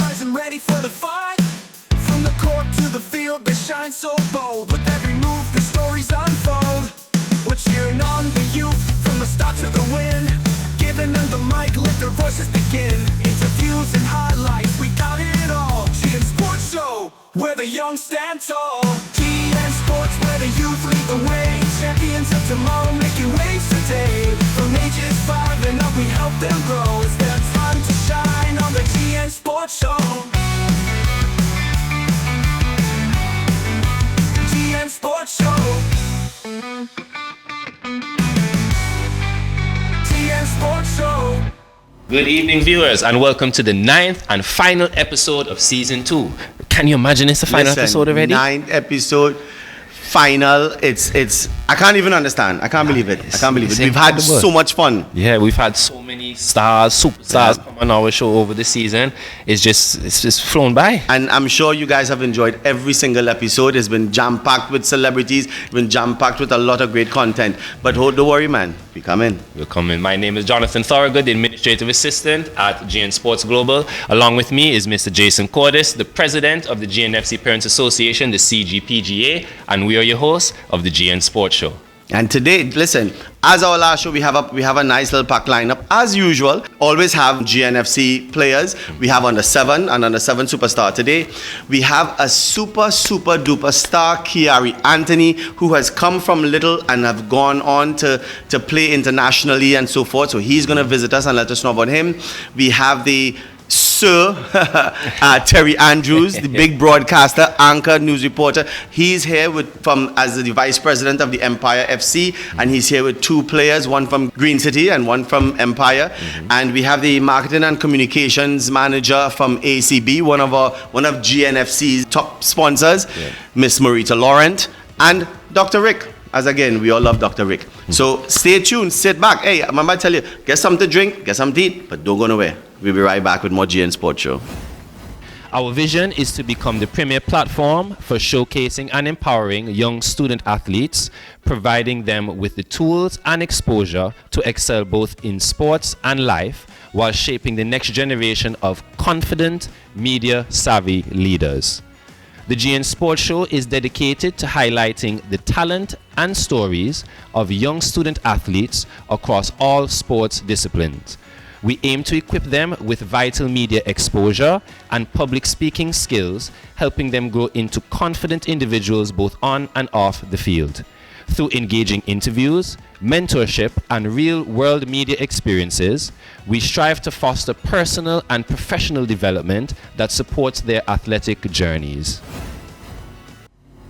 rising ready for the fight. From the court to the field, they shine so bold. With every move, the stories unfold. We're cheering on the youth from the start to the win. Giving them the mic, let their voices begin. Interviews and highlights, we got it all. GN Sports Show, where the young stand tall. GN Sports, where the youth lead the way. Champions of tomorrow, making waves today. From ages 5 and up, we help them grow. It's their time to shine on the GN Sports Show. GN Sports Show. GN Sports Show. Good evening, viewers, and welcome to the 9th and final episode of Season 2. Can you imagine it's the final episode already? 9th episode, final. It's. I can't even understand. I can't believe it. I can't believe it. We've had so much fun. Yeah, we've had so many stars, superstars come on our show over the season. It's just flown by. And I'm sure you guys have enjoyed every single episode. It's been jam-packed with celebrities. It's been jam-packed with a lot of great content. But don't worry, man. We come in. We'll come in. My name is Jonathan Thorogood, the Administrative Assistant at GN Sports Global. Along with me is Mr. Jason Cordis, the President of the GNFC Parents Association, the CGPGA, and we are your hosts of the GN Sports Show. And today, listen, as our last show, we have a nice little pack lineup. As usual, always have GNFC players. We have under 7 and under 7 superstar. Today, we have a super duper star, Kiari Anthony, who has come from little and have gone on to play internationally and so forth. So he's going to visit us and let us know about him. We have the Sir Terry Andrews, the big broadcaster, anchor, news reporter. He's here as the vice president of the Empire FC, and he's here with 2 players, one from Green City and one from Empire. And we have the marketing and communications manager from ACB, one of GNFC's top sponsors, Miss Marita Laurent, and Dr. Rick. As again, we all love Dr. Rick. So stay tuned, sit back. Hey, I'm about to tell you, get something to drink, get something to eat, but don't go nowhere. We'll be right back with more GN Sports Show. Our vision is to become the premier platform for showcasing and empowering young student athletes, providing them with the tools and exposure to excel both in sports and life, while shaping the next generation of confident, media-savvy leaders. The GN Sports Show is dedicated to highlighting the talent and stories of young student athletes across all sports disciplines. We aim to equip them with vital media exposure and public speaking skills, helping them grow into confident individuals both on and off the field. Through engaging interviews, mentorship, and real-world media experiences, we strive to foster personal and professional development that supports their athletic journeys.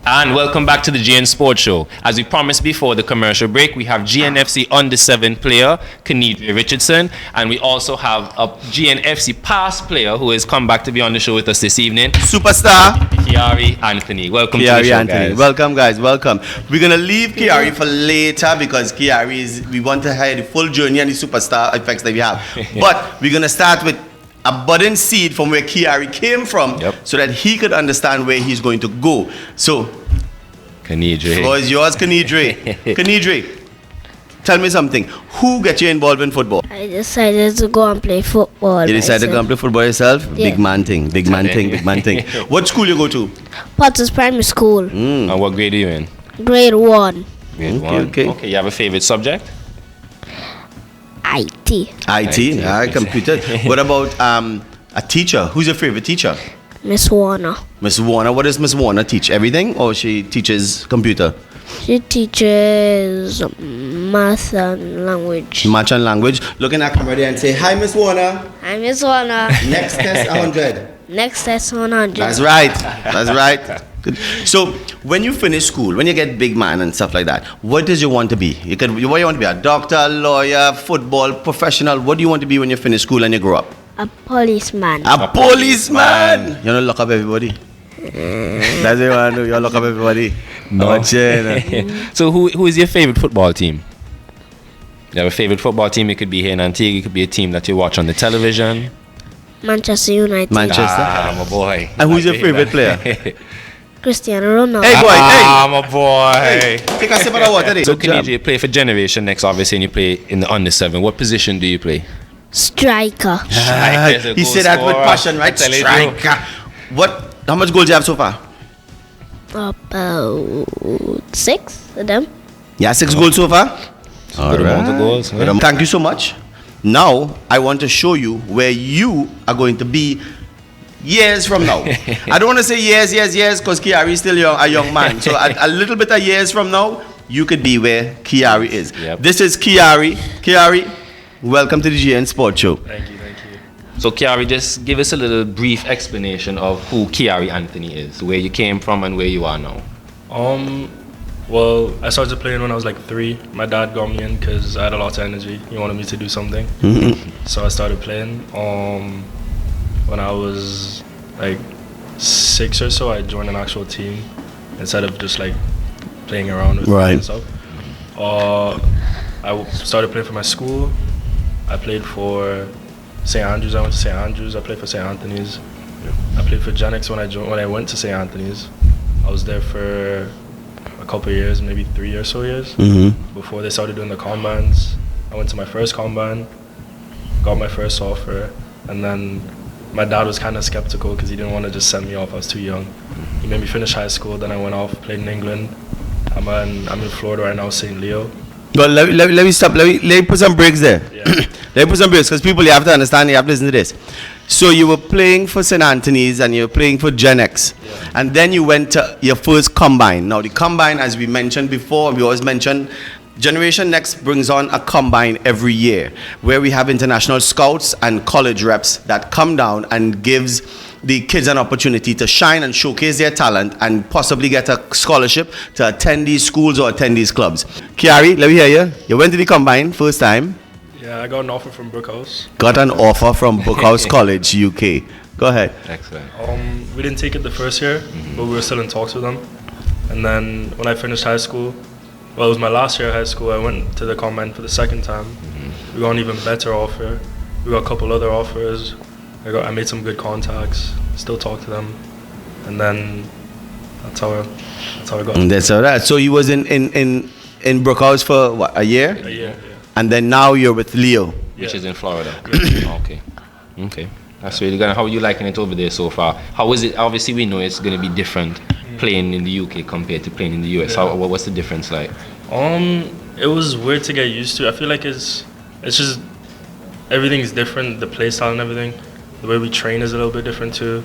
And welcome back to the GN Sports Show. As we promised before the commercial break, we have GNFC under 7 player, Kenidre Richardson, and we also have a GNFC past player who has come back to be on the show with us this evening. Superstar Kiari Anthony. Welcome to the show, Anthony. Guys. Welcome, guys. Welcome. We're going to leave Kiari for later because we want to hear the full journey and the superstar effects that we have. But we're going to start with a budding seed from where Kiari came from, so that he could understand where he's going to go. So, Kenidre. Floor is yours, Kenidre. Kenidre, tell me something. Who got you involved in football? I decided to go and play football. You decided to go and play football yourself? Yeah. Big man thing. What school you go to? Potters Primary School. And what grade are you in? Grade 1. Grade 1. Okay, you have a favorite subject? IT. Computer. What about a teacher? Who's your favorite teacher? Miss Warner. Miss Warner. What does Miss Warner teach? Everything, or she teaches computer? She teaches math and language. Math and language. Looking at camera there and say, "Hi, Miss Warner." Hi, Miss Warner. Next test 100. Next test 100. That's right. Good. So when you finish school, when you get big man and stuff like that, what does you want to be? What do you want to be? A doctor, lawyer, football, professional? What do you want to be when you finish school and you grow up? A policeman. A policeman! You don't lock up everybody. That's what you want to do. You lock up everybody. No. So who is your favorite football team? You have a favorite football team? It could be here in Antigua. It could be a team that you watch on the television. Manchester United. Manchester. My boy. And who's your favorite player? Cristiano Ronaldo. Hey, boy. My boy. Hey, take a sip of the water. So, Kenidre, you play for Generation Next, obviously, and you play in the under 7. What position do you play? Striker. Striker is a He goal said that with scorer. passion, right? I tell you. Striker. How much goals do you have so far? About 6 of them. Yeah, 6 goals so far. Good amount of goals. Good thank you so much. Now, I want to show you where you are going to be years from now. I don't want to say years, because Kiari is still a young man. So a little bit of years from now, you could be where Kiari is. Yep. This is Kiari. Kiari, welcome to the GN Sports Show. Thank you. So Kiari, just give us a little brief explanation of who Kiari Anthony is, where you came from and where you are now. Well, I started playing when I was like 3. My dad got me in because I had a lot of energy. He wanted me to do something. So I started playing. When I was like 6 or so, I joined an actual team instead of just like playing around with and stuff. I started playing for my school. I played for St. Andrews. I went to St. Andrews. I played for St. Anthony's. I played for GNFC when I went to St. Anthony's. I was there for a couple of years, maybe 3 or so years, before they started doing the combines. I went to my first combine, got my first offer, and then my dad was kind of skeptical because he didn't want to just send me off. I was too young. He made me finish high school. Then I went off, played in England. I'm in Florida right now, St. Leo. But let me stop. Let me put some breaks there. Yeah. Let me put some breaks because people, you have to understand, you have to listen to this. So you were playing for St. Anthony's and you were playing for GenX. Yeah. And then you went to your first combine. Now the combine, as we mentioned before, we always mention, Generation Next brings on a combine every year where we have international scouts and college reps that come down and gives the kids an opportunity to shine and showcase their talent and possibly get a scholarship to attend these schools or attend these clubs. Kiari, let me hear you. You went to the combine first time. Yeah, I got an offer from Brookhouse. Got an offer from Brookhouse College, UK. Go ahead. Excellent. We didn't take it the first year, but we were still in talks with them. And then when I finished high school, well, it was my last year of high school, I went to the combine for the second time. We got an even better offer. We got a couple other offers. I made some good contacts, still talk to them. And then that's how I got And that's all right. So you was in Brookhouse for what, a year? a year. Yeah. And then now you're with Leo. Which Yeah. is in Florida. Okay. That's really good. How are you liking it over there so far? How is it? Obviously, we know it's going to be different playing in the UK compared to playing in the US. Yeah. What's the difference like? It was weird to get used to. I feel like it's just everything's different. The play style and everything. The way we train is a little bit different too.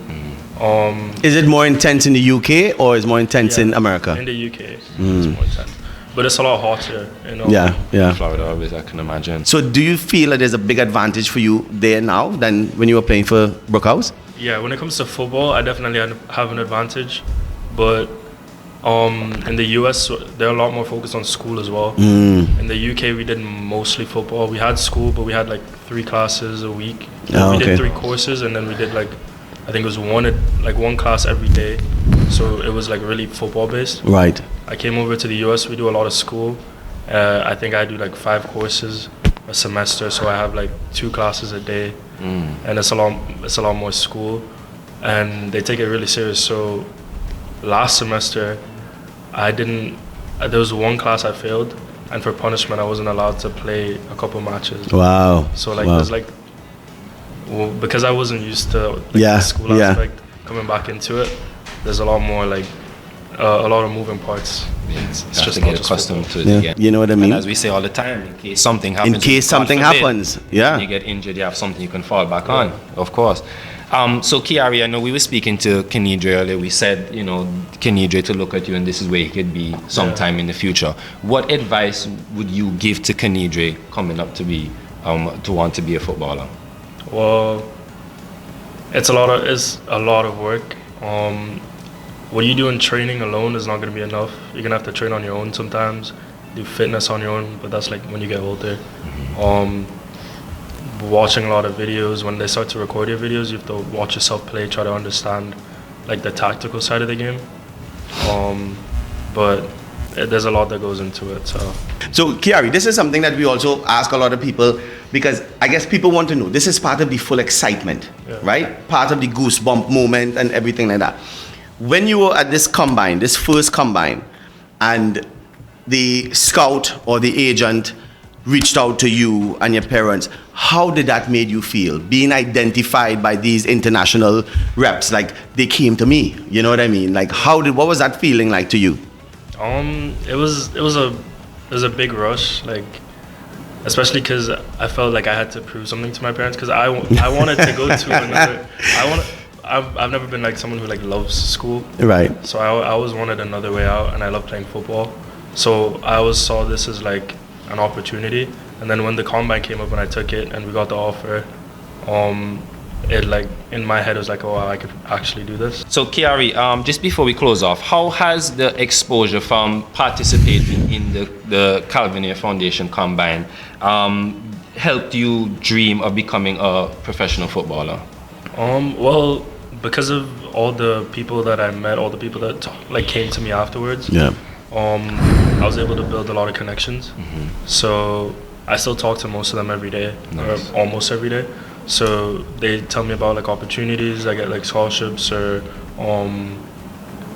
Is it more intense in the UK or is it more intense in America? In the UK, it's more intense. But it's a lot hotter, you know. Yeah. Florida, obviously, I can imagine. So do you feel that there's a big advantage for you there now than when you were playing for Brookhouse? Yeah, when it comes to football, I definitely have an advantage. But in the US, they're a lot more focused on school as well. In the UK, we did mostly football. We had school, but we had like 3 classes a week. We did 3 courses, and then we did like, I think it was one class every day. So it was like really football based. Right. I came over to the US, we do a lot of school. I think I do like 5 courses a semester, so I have like 2 classes a day. And it's a lot more school. And they take it really serious. So last semester, there was 1 class I failed, and for punishment I wasn't allowed to play a couple matches. Wow. So there's because I wasn't used to the school aspect, coming back into it, there's a lot more a lot of moving parts. It's just just to not get just accustomed football. to it. Yeah. again. You know what I mean? And as we say all the time, in case something happens. In case God something forbid, happens. Yeah. when you get injured, you have something you can fall back on, of course. So Kiari, I know we were speaking to Kenidre earlier. We said, Kenidre to look at you and this is where he could be sometime in the future. What advice would you give to Kenidre coming up to be, to want to be a footballer? Well, it's a lot of work. What you do in training alone is not going to be enough. You're going to have to train on your own sometimes, do fitness on your own, but that's like when you get older. Watching a lot of videos, when they start to record your videos, you have to watch yourself play, try to understand like the tactical side of the game. But there's a lot that goes into it. So Kiari, this is something that we also ask a lot of people because I guess people want to know. This is part of the full excitement, right? Part of the goosebump moment and everything like that. When you were at this combine, this first combine, and the scout or the agent reached out to you and your parents, how did that made you feel? Being identified by these international reps, like they came to me, you know what I mean? Like what was that feeling like to you? It was a big rush, like, especially because I felt like I had to prove something to my parents, because I wanted to go to another. I've never been like someone who like loves school. Right. So I always wanted another way out, and I love playing football. So I always saw this as like an opportunity. And then when the combine came up and I took it and we got the offer, it like in my head was like, oh wow, I could actually do this. So Kiari, just before we close off, how has the exposure from participating in the Calvinier Foundation Combine helped you dream of becoming a professional footballer? Well, because of all the people that I met, all the people that like came to me afterwards, I was able to build a lot of connections. So I still talk to most of them every day, Nice. or almost every day. So they tell me about like opportunities. I get like scholarships or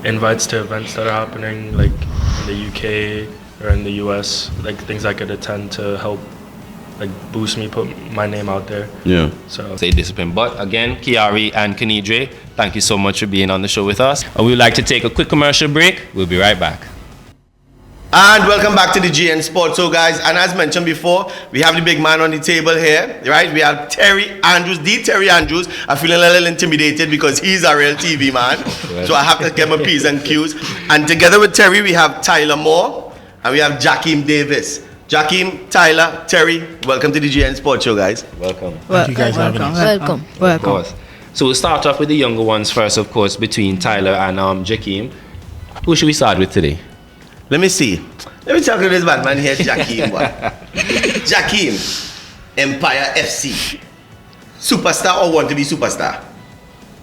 invites to events that are happening like in the UK or in the US, like things I could attend to help like boost me, put my name out there. Yeah. So Stay disciplined. But again, Kiari and Kenidre, thank you so much for being on the show with us. We would like to take a quick commercial break. We'll be right back. And welcome back to the GN Sports. So guys, and as mentioned before, we have the big man on the table here, right? We have Terry Andrews, the Terry Andrews. I'm feeling a little intimidated because he's a real TV man. So I have to get my P's and Q's. And together with Terry, we have Tyler Moore and we have Jakeem Davis. Jakeem, Tyler, Terry, welcome to the GN Sports Show, guys. Welcome. Thank you guys for having us. Of course. So we'll start off with the younger ones first, of course, between Tyler and Jakeem. Who should we start with today? Let me see. Let me talk to this bad man here, Jakeem. Jakeem, Empire FC. Superstar or want to be superstar?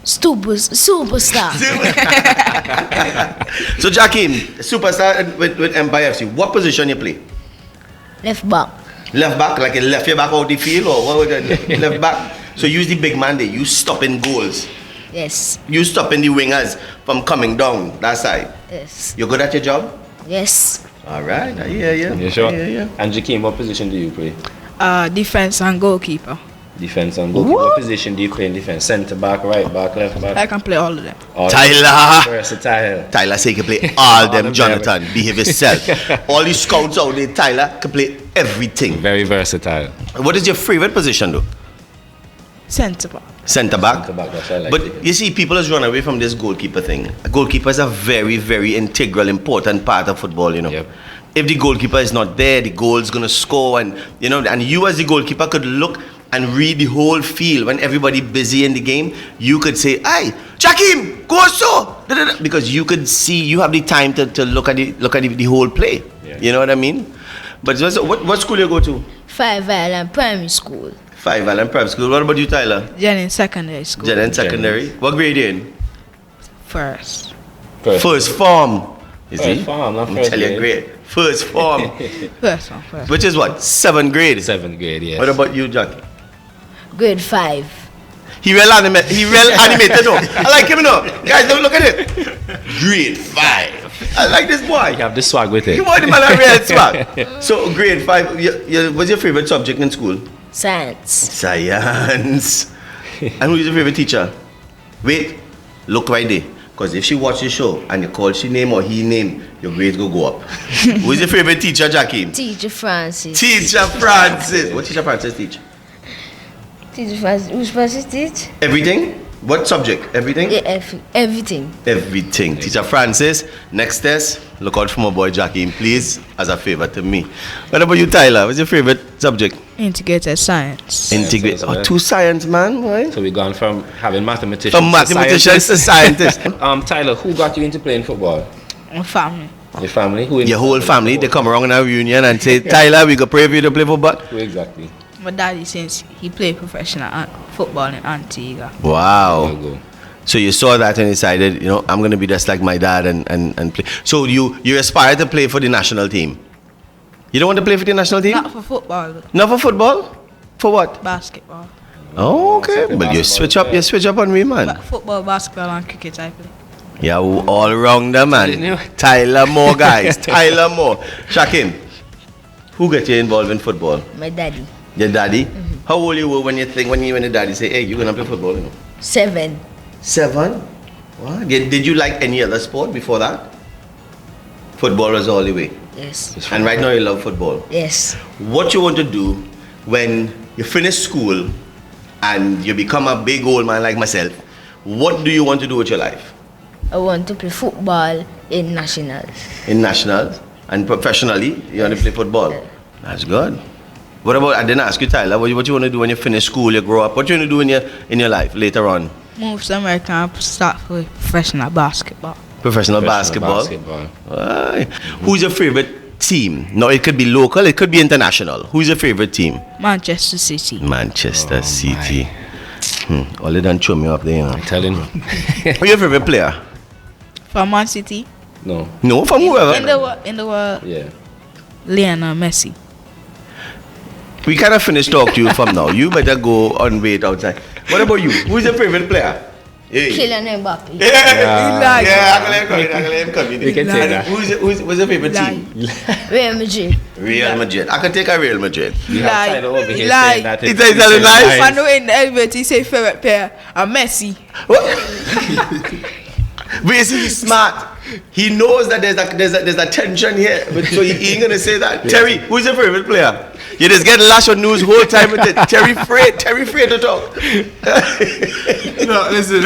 Superstar. So Jakeem, superstar with Empire FC. What position you play? Left back. Left back, like a left your back out the field, or what would you left back? So use the big man there. You stopping goals. Yes. You stopping the wingers from coming down that side. Yes. You good at your job? Yes. All right. I hear you. You sure? Yeah. And Jakeem, what position do you play? Defense and goalkeeper. Defense and goalkeeper. What position do you play in defense? Centre back, right back, left back? I can play all of them. All Tyler. versatile. Tyler say he can play all them, them, Jonathan. Behave yourself. All these scouts out there, Tyler can play everything. Very versatile. What is your favorite position though? Centre back. Centre back. Centre back, that's what I like. But you see, people has run away from this goalkeeper thing. A goalkeeper is a very, very integral, important part of football, you know. Yep. If the goalkeeper is not there, the goal's gonna score, and you know, and you as the goalkeeper could look and read the whole field when everybody busy in the game. You could say, "Hey, Jakeem, go so," because you could see, you have the time to look at the whole play. Yeah. You know what I mean? But what school you go to? 5 Island Primary School. 5 Island Prep School. What about you, Tyler? Jennings Secondary School. Jennings Secondary. What grade you in? First. First form. You see? First form, not I'm first telling you, grade. great. First form. First one. First. Which is what? 7th grade. 7th grade, yes. What about you, Jack? Grade 5. He real animated, no. I like him, no. Guys, don't look at it. Grade 5. I like this boy. You have the swag with it. You want the man a real swag. So, grade 5, what's your favorite subject in school? Science. Science. And who's your favorite teacher? Wait, look right there. Because if she watch the show and you call she name or he name, your grades go up. Who's your favorite teacher, Jackie? Teacher Francis. Teacher Francis. What teacher Francis teach? Teacher Francis. Who's Francis teach? Everything? What subject? Everything? Yeah, everything. Everything. Teacher Francis. Next test, look out for my boy Jackie, please, as a favor to me. What about you, Tyler? What's your favorite subject? Integrated science. Integrate. Science, Oh, two science, man. Right? So we've gone from having mathematicians From mathematicians to scientists. Tyler, who got you into playing football? My family. Your family? Who? Your whole family, they come around in a reunion and say, Tyler, we go pray for you to play football. Who exactly? My daddy, since he played professional football in Antigua. Wow. There you go. So you saw that and decided, you know, I'm going to be just like my dad and play. So you aspire to play for the national team? You don't want to play for the national team? Not for football, but Not for football? For what? basketball. Oh, okay. So But you switch up, on me, man. Football, basketball, and cricket I play. Yeah, all wrong there, Didn't you? man. Tyler Moore, guys. Tyler Moore. Shakim, Who got you involved in football? My daddy. Your daddy? How old you were when your daddy say, hey, you're gonna play football? 7. 7? What? Did you like any other sport before that? Football was all the way. Yes. And right now you love football. Yes. What you want to do when you finish school and you become a big old man like myself, what do you want to do with your life? I want to play football in nationals. In nationals and professionally, you want to play football? That's good. What about, I didn't ask you, Tyler, what you want to do when you finish school, you grow up? What you want to do in your life later on? Move to America and start for professional basketball. Professional basketball. Aye. Who's your favorite team? No, it could be local, it could be international. Who's your favorite team? Manchester City. Manchester City. All of them show me up there. I'm telling you. Who's your favorite player? From Man City. No. No, from whoever. In the world, Yeah. Lionel Messi. We cannot finish talk to you from now. You better go and wait outside. What about you? Who's your favorite player? Hey. Kylian Mbappe. Yeah, I can let him come in. We can say that. Who's your favorite team? Real Madrid. Real Madrid. I can take a Real Madrid. You have Tyler over here Lie. saying that. He says that lies. I know in the elevator he say favorite player, Messi. But you see, he's smart. He knows that there's a tension here, but so he ain't gonna say that. Terry, who's your favorite player? You just get lash on news whole time with it. Terry afraid to talk. No, listen.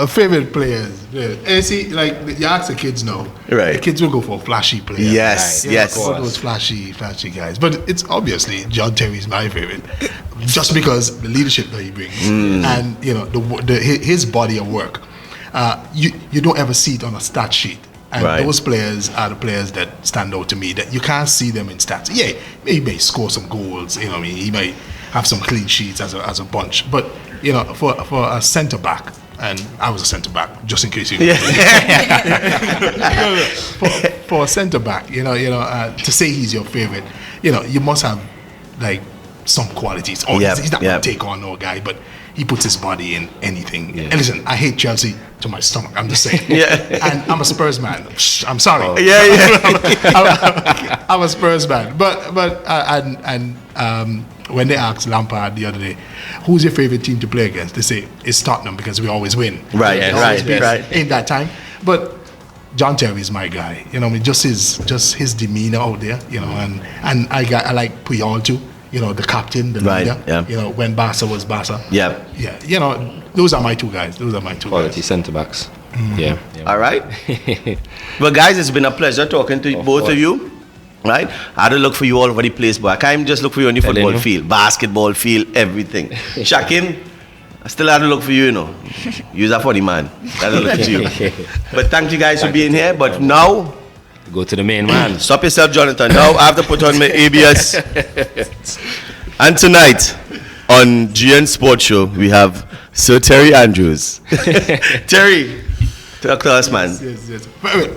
Favorite players. And see, like you ask the kids now. Right. The kids will go for flashy players. Yes, You yes. know, all those flashy guys. But it's obviously John Terry's my favorite, just because the leadership that he brings, and you know his body of work. You don't ever see it on a stat sheet. And Right. those players are the players that stand out to me, that you can't see them in stats. Yeah, he may score some goals, you know what I mean? He may have some clean sheets as a bunch. But, you know, for a centre back, and I was a centre back, just in case you for a centre back, you know, to say he's your favorite, you know, you must have like some qualities. Oh, he's not gonna take on no guy, but he puts his body in anything. Yeah. And listen, I hate Chelsea to my stomach. I'm just saying. And I'm a Spurs man. I'm sorry. I'm a Spurs man. But when they asked Lampard the other day, who's your favorite team to play against? They say it's Tottenham because we always win. Right, Yes. right. In that time, but John Terry is my guy. You know, I mean, just his demeanor out there. You know, and I like Puyol too. You know, the captain, the Right, leader. yeah. You know, when Barca was Barca. Yeah. Yeah. You know, those are my two guys. Quality guys. centre backs. Yeah. All right. Well, guys, it's been a pleasure talking to both of you. Right? I had to look for you all over the place, but I can't just look for you on the football field, basketball field, everything. Shakim, I still had to look for you, you know. You're a funny man. I had to look at you. But thank you guys for being here. But now, Go to the main man. stop yourself, Jonathan. Now I have to put on my ABS. And tonight, on GN Sports Show, we have Sir Terry Andrews. Terry, talk to us, man. Yes.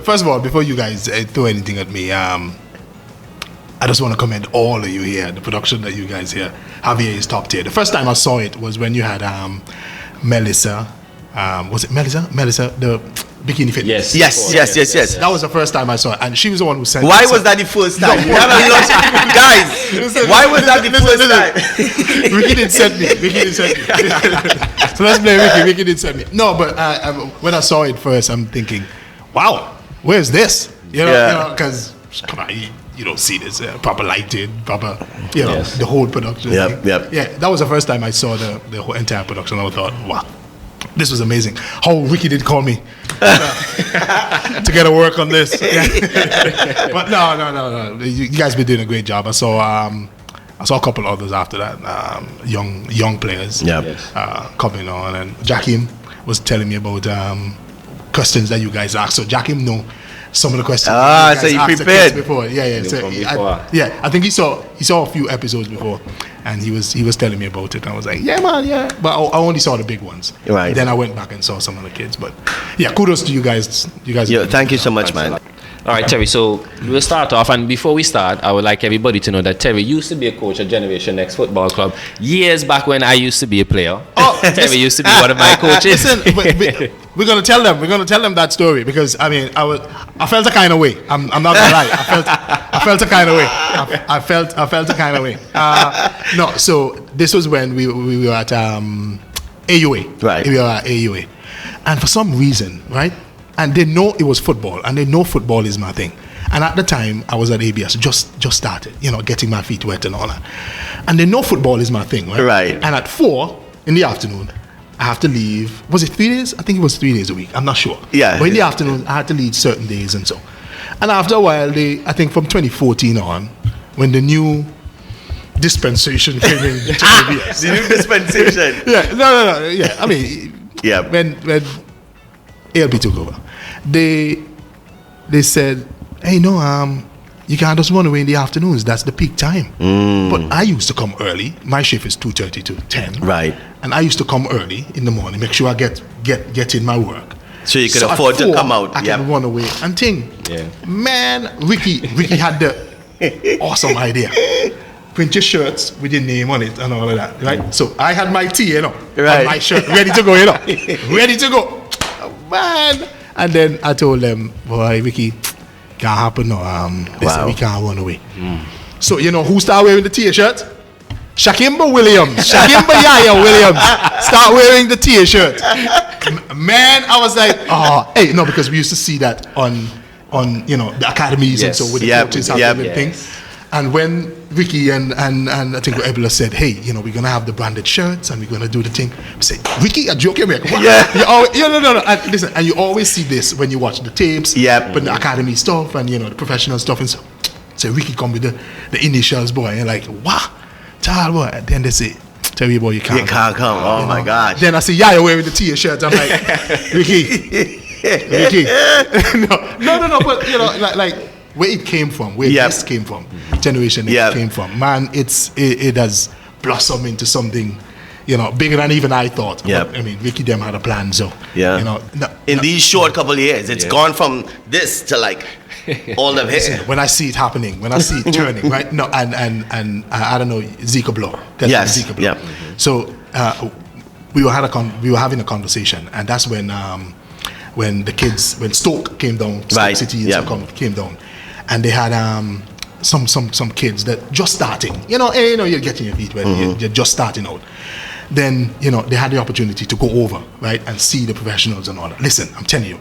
First of all, before you guys throw anything at me, I just want to commend all of you here. The production that you guys here have here is top tier. The first time I saw it was when you had Melissa. Was it Melissa? Melissa, the bikini fitness. Yes. That was the first time I saw it, and she was the one who sent. Why was that the first time? You have a lot of guys. Why was that the first time? Ricky didn't send me. So let's blame Ricky. Ricky didn't send me. No, but when I saw it first, I'm thinking, wow, where's this? You know, because come on, you don't see this proper lighting, proper, you know, the whole production. Yep. Yeah, that was the first time I saw the whole entire production. I thought, wow, this was amazing. How Ricky did call me to get to work on this. But no. You guys been doing a great job. I saw a couple others after that, young players coming on, and Jakim was telling me about questions that you guys asked. So Jakim know some of the questions. So you prepared before. Yeah. So I think he saw a few episodes before, and he was telling me about it. And I was like, yeah, man, yeah. But I only saw the big ones. Right. Then I went back and saw some of the kids. But yeah, kudos to you guys. You guys. Thank you so much, man. All right, Terry, so we'll start off, and before we start, I would like everybody to know that Terry used to be a coach at Generation Next Football Club years back when I used to be a player. Terry used to be one of my coaches. Listen, we're gonna tell them that story, because I mean I felt a kind of way. I'm not gonna lie. I felt a kind of way. I felt a kind of way. No, so this was when we were at AUA. Right. We were at AUA. And for some reason, right? And they know it was football, and they know football is my thing. And at the time, I was at ABS, just started, getting my feet wet and all that. And they know football is my thing, right? Right. And at 4 in the afternoon, I have to leave. Was it 3 days? I think it was 3 days a week. I'm not sure. Yeah. But in the afternoon, I had to leave certain days and so. And after a while, I think from 2014 on, when the new dispensation came in to ABS. The new dispensation. Yeah, no. Yeah, I mean, Yeah. when ALP took over, they said, hey, no, you can't just run away in the afternoons. That's the peak time. But I used to come early. My shift is 2:30 to 10. Right. And I used to come early in the morning, make sure I get in my work. So you could at afford to 4, come out. I can run away and ting. Yeah. Man, Ricky had the awesome idea. Print your shirts with your name on it and all of that, right? So I had my tee, Right. on my shirt, ready to go, ready to go. Man. And then I told them, boy, Ricky, can't happen no. Listen, we can't run away. So who started wearing the t-shirt? Shakimba Williams, Yaya Williams start wearing the t-shirt. Man, I was like, hey, no, because we used to see that on the academies and so with the coaches having things. And when Ricky and I think Ebla said, hey, we're gonna have the branded shirts and we're gonna do the thing. We say, Ricky, a joke, man. No. And listen, and you always see this when you watch the tapes, but the academy stuff and the professional stuff and so. So Ricky come with the initials, boy, and like, wow, child, boy. And then they say, tell me, boy, you can't come. Oh my gosh. Then I see Yaya wearing the t-shirt. I'm like, Ricky. no, but like where it came from, where this came from, generation it came from, man, it has blossomed into something, bigger than even I thought. But, I mean, Ricky them had a plan, so in these short couple of years, it's gone from this to like all of here. When I see it happening, when I see it turning, right? No, and I don't know, Zika Blow. Yes. Zika Blow. So we were having a conversation, and that's when Stoke came down, Stoke City came down, and they had some kids that just starting. You're getting your feet wet, you're just starting out. Then they had the opportunity to go over, right, and see the professionals and all that. Listen, I'm telling you,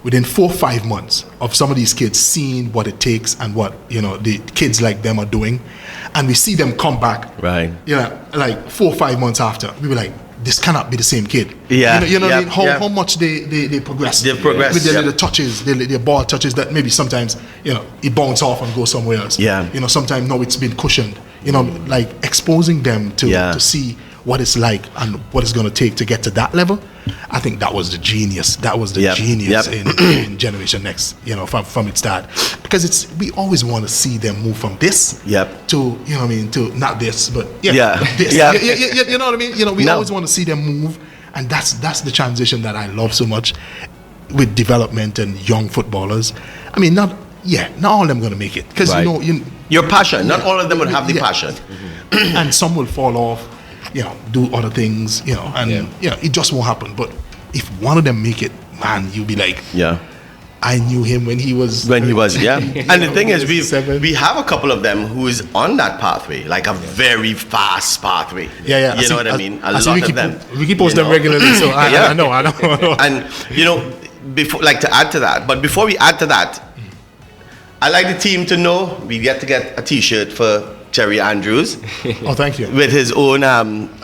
within 4 or 5 months of some of these kids seeing what it takes and what the kids like them are doing, and we see them come back, right? Like 4 or 5 months after, we were like, this cannot be the same kid. What I mean? How much they progress. They progress with their touches, their ball touches that maybe sometimes it bounce off and goes somewhere else. Sometimes it's been cushioned. Like exposing them to see what it's like and what it's going to take to get to that level. I think that was the genius. That was the genius in Generation Next. From its start, because we always want to see them move from this to to not this, but this. You know what I mean? We always want to see them move, and that's the transition that I love so much with development and young footballers. I mean, not all of them going to make it because your passion. Not all of them will have the passion, and some will fall off. Do other things, and it just won't happen. But if one of them make it, man, you'll be like, I knew him when he was. And the thing is, we have a couple of them who is on that pathway, like a very fast pathway. You know what I mean? A lot of them. We post them regularly, so I know. And before, like to add to that, but before we add to that, I like the team to know we get to get a T-shirt for Terry Andrews. Oh, thank you. With his own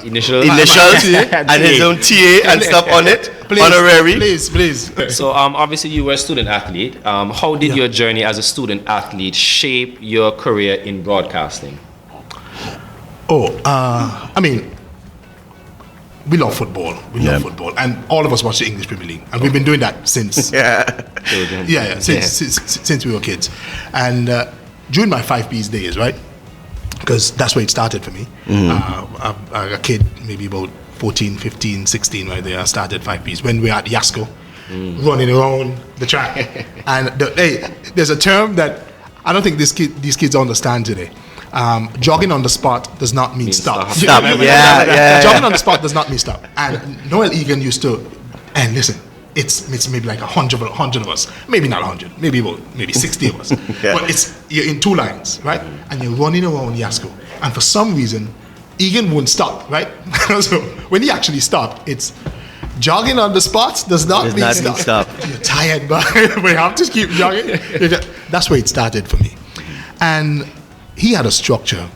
initials and his own TA and stuff on it. Honorary. Please. So obviously you were a student athlete. How did your journey as a student athlete shape your career in broadcasting? I mean, we love football. We love football, and all of us watch the English Premier League, and we've been doing that since since we were kids. And during my 5Ps days, right? Because that's where it started for me. A kid, maybe about 14, 15, 16, right there, I started 5Ps when we were at Yasco, running around the track. And there's a term that I don't think these kids understand today. Jogging on the spot does not mean stop. Jogging on the spot does not mean stop. And Noel Egan used to, and listen, it's maybe like 100 of us, maybe not 100, maybe 60 of us. Yeah. But you're in two lines, right? And you're running around Yasco. And for some reason, Egan won't stop, right? So when he actually stopped, it's jogging on the spots does not mean stop. You're tired, but we have to keep jogging. That's where it started for me. And he had a structure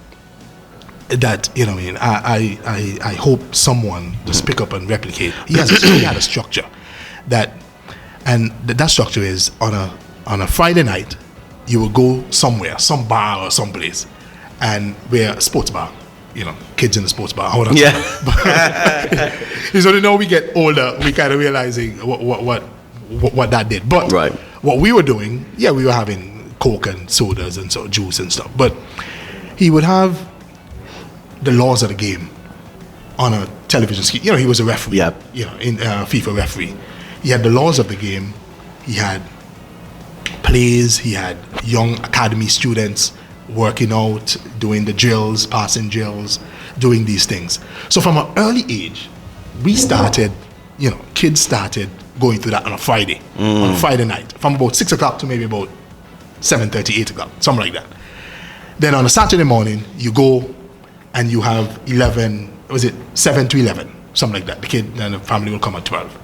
that, you know, I hope someone just pick up and replicate. He had a structure that structure is on a Friday night, you will go somewhere, some bar or someplace, and we're a sports bar, you know, kids in the sports bar. Hold on. Yeah. It's only now we get older, we kind of realizing what that did. But right. What we were doing, we were having Coke and sodas and so juice and stuff. But he would have the laws of the game on a television screen. You know, he was a referee. Yep. You know, in FIFA referee. He had the laws of the game. He had plays. He had young academy students working out, doing the drills, passing drills, doing these things. So from an early age, we started, you know, kids started going through that on a Friday, on a Friday night, from about 6 o'clock to maybe about 7:30, 8 o'clock, something like that. Then on a Saturday morning, you go and you have 7 to 11, something like that. The kid and the family will come at 12.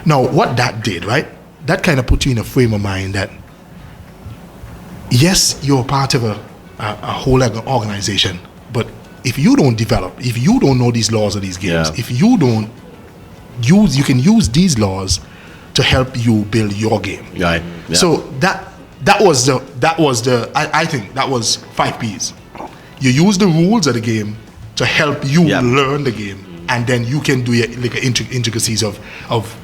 Now, what that did, right, that kind of put you in a frame of mind that, yes, you're part of a whole organization, but if you don't develop, if you don't know these laws of these games, if you don't you can use these laws to help you build your game. Right. Yeah. So that was the I think that was 5 P's. You use the rules of the game to help you learn the game, and then you can do like intricacies of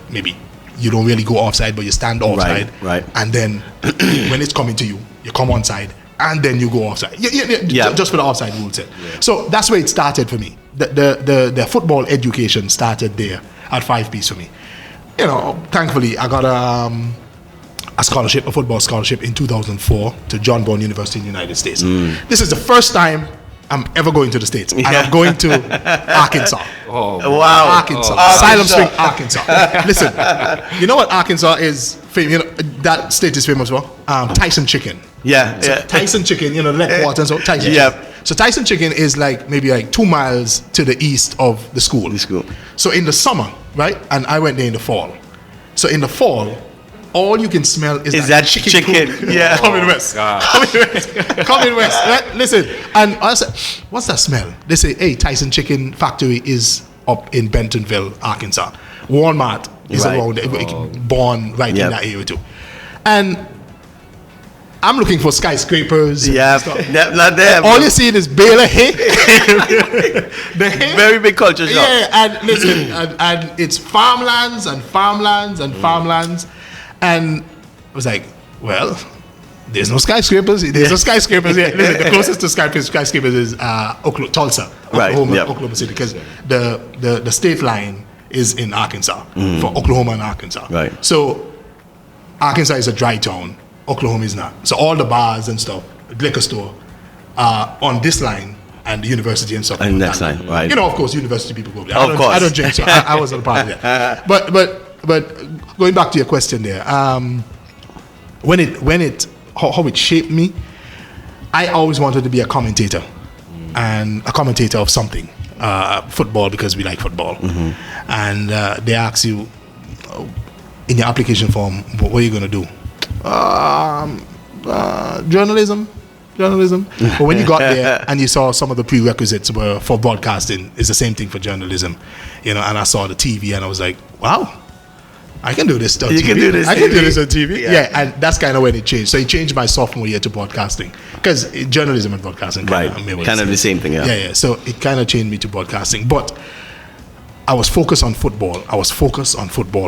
maybe you don't really go offside, but you stand offside, right. And then when it's coming to you, you come onside, and then you go offside. Just for the offside rule set. Yeah. So that's where it started for me. The football education started there at 5 P's for me. You know, thankfully I got a scholarship, a football scholarship in 2004 to John Brown University in the United States. This is the first time I'm ever going to the States. And I'm going to Arkansas. Oh, wow. Arkansas. Asylum Spring, Arkansas. Listen, you know what Arkansas is famous, you know, that state is famous for? Tyson chicken. Yeah. So Tyson chicken, you know, the neck water and so Tyson chicken. So Tyson chicken is like maybe like 2 miles to the east of the school. So in the summer, right? And I went there in the fall. So in the fall, all you can smell is that chicken. Yeah. Coming west. Coming west. Right? Listen, and I said, what's that smell? They say, hey, Tyson Chicken Factory is up in Bentonville, Arkansas. Walmart is around there, born right in that area too. And I'm looking for skyscrapers. Yeah, not there. All you see is Baylor hay. The hay. Very big culture shock. Yeah, and listen, and it's farmlands and farmlands and farmlands. And I was like, well, there's no skyscrapers. There's no skyscrapers here. Listen, the closest to skyscrapers is Tulsa, Oklahoma City, because the state line is in Arkansas for Oklahoma and Arkansas. Right. So Arkansas is a dry town. Oklahoma is not. So all the bars and stuff, liquor store, are on this line, and the university and stuff. And next line, right? You know, of course, university people go there. Of course. I don't drink, so I wasn't a part of that. But going back to your question there, how it shaped me, I always wanted to be a commentator, and a commentator of something, football, because we like football. And they ask you in your application form, what are you going to do? Journalism. But when you got there and you saw some of the prerequisites were for broadcasting, it's the same thing for journalism, you know. And I saw the TV and I was like, wow, I can do this on TV. Can do this. I can do this on TV. Yeah. And that's kind of when it changed. So it changed my sophomore year to broadcasting, because journalism and broadcasting kind of the same thing. Yeah. So it kind of changed me to broadcasting, but I was focused on football.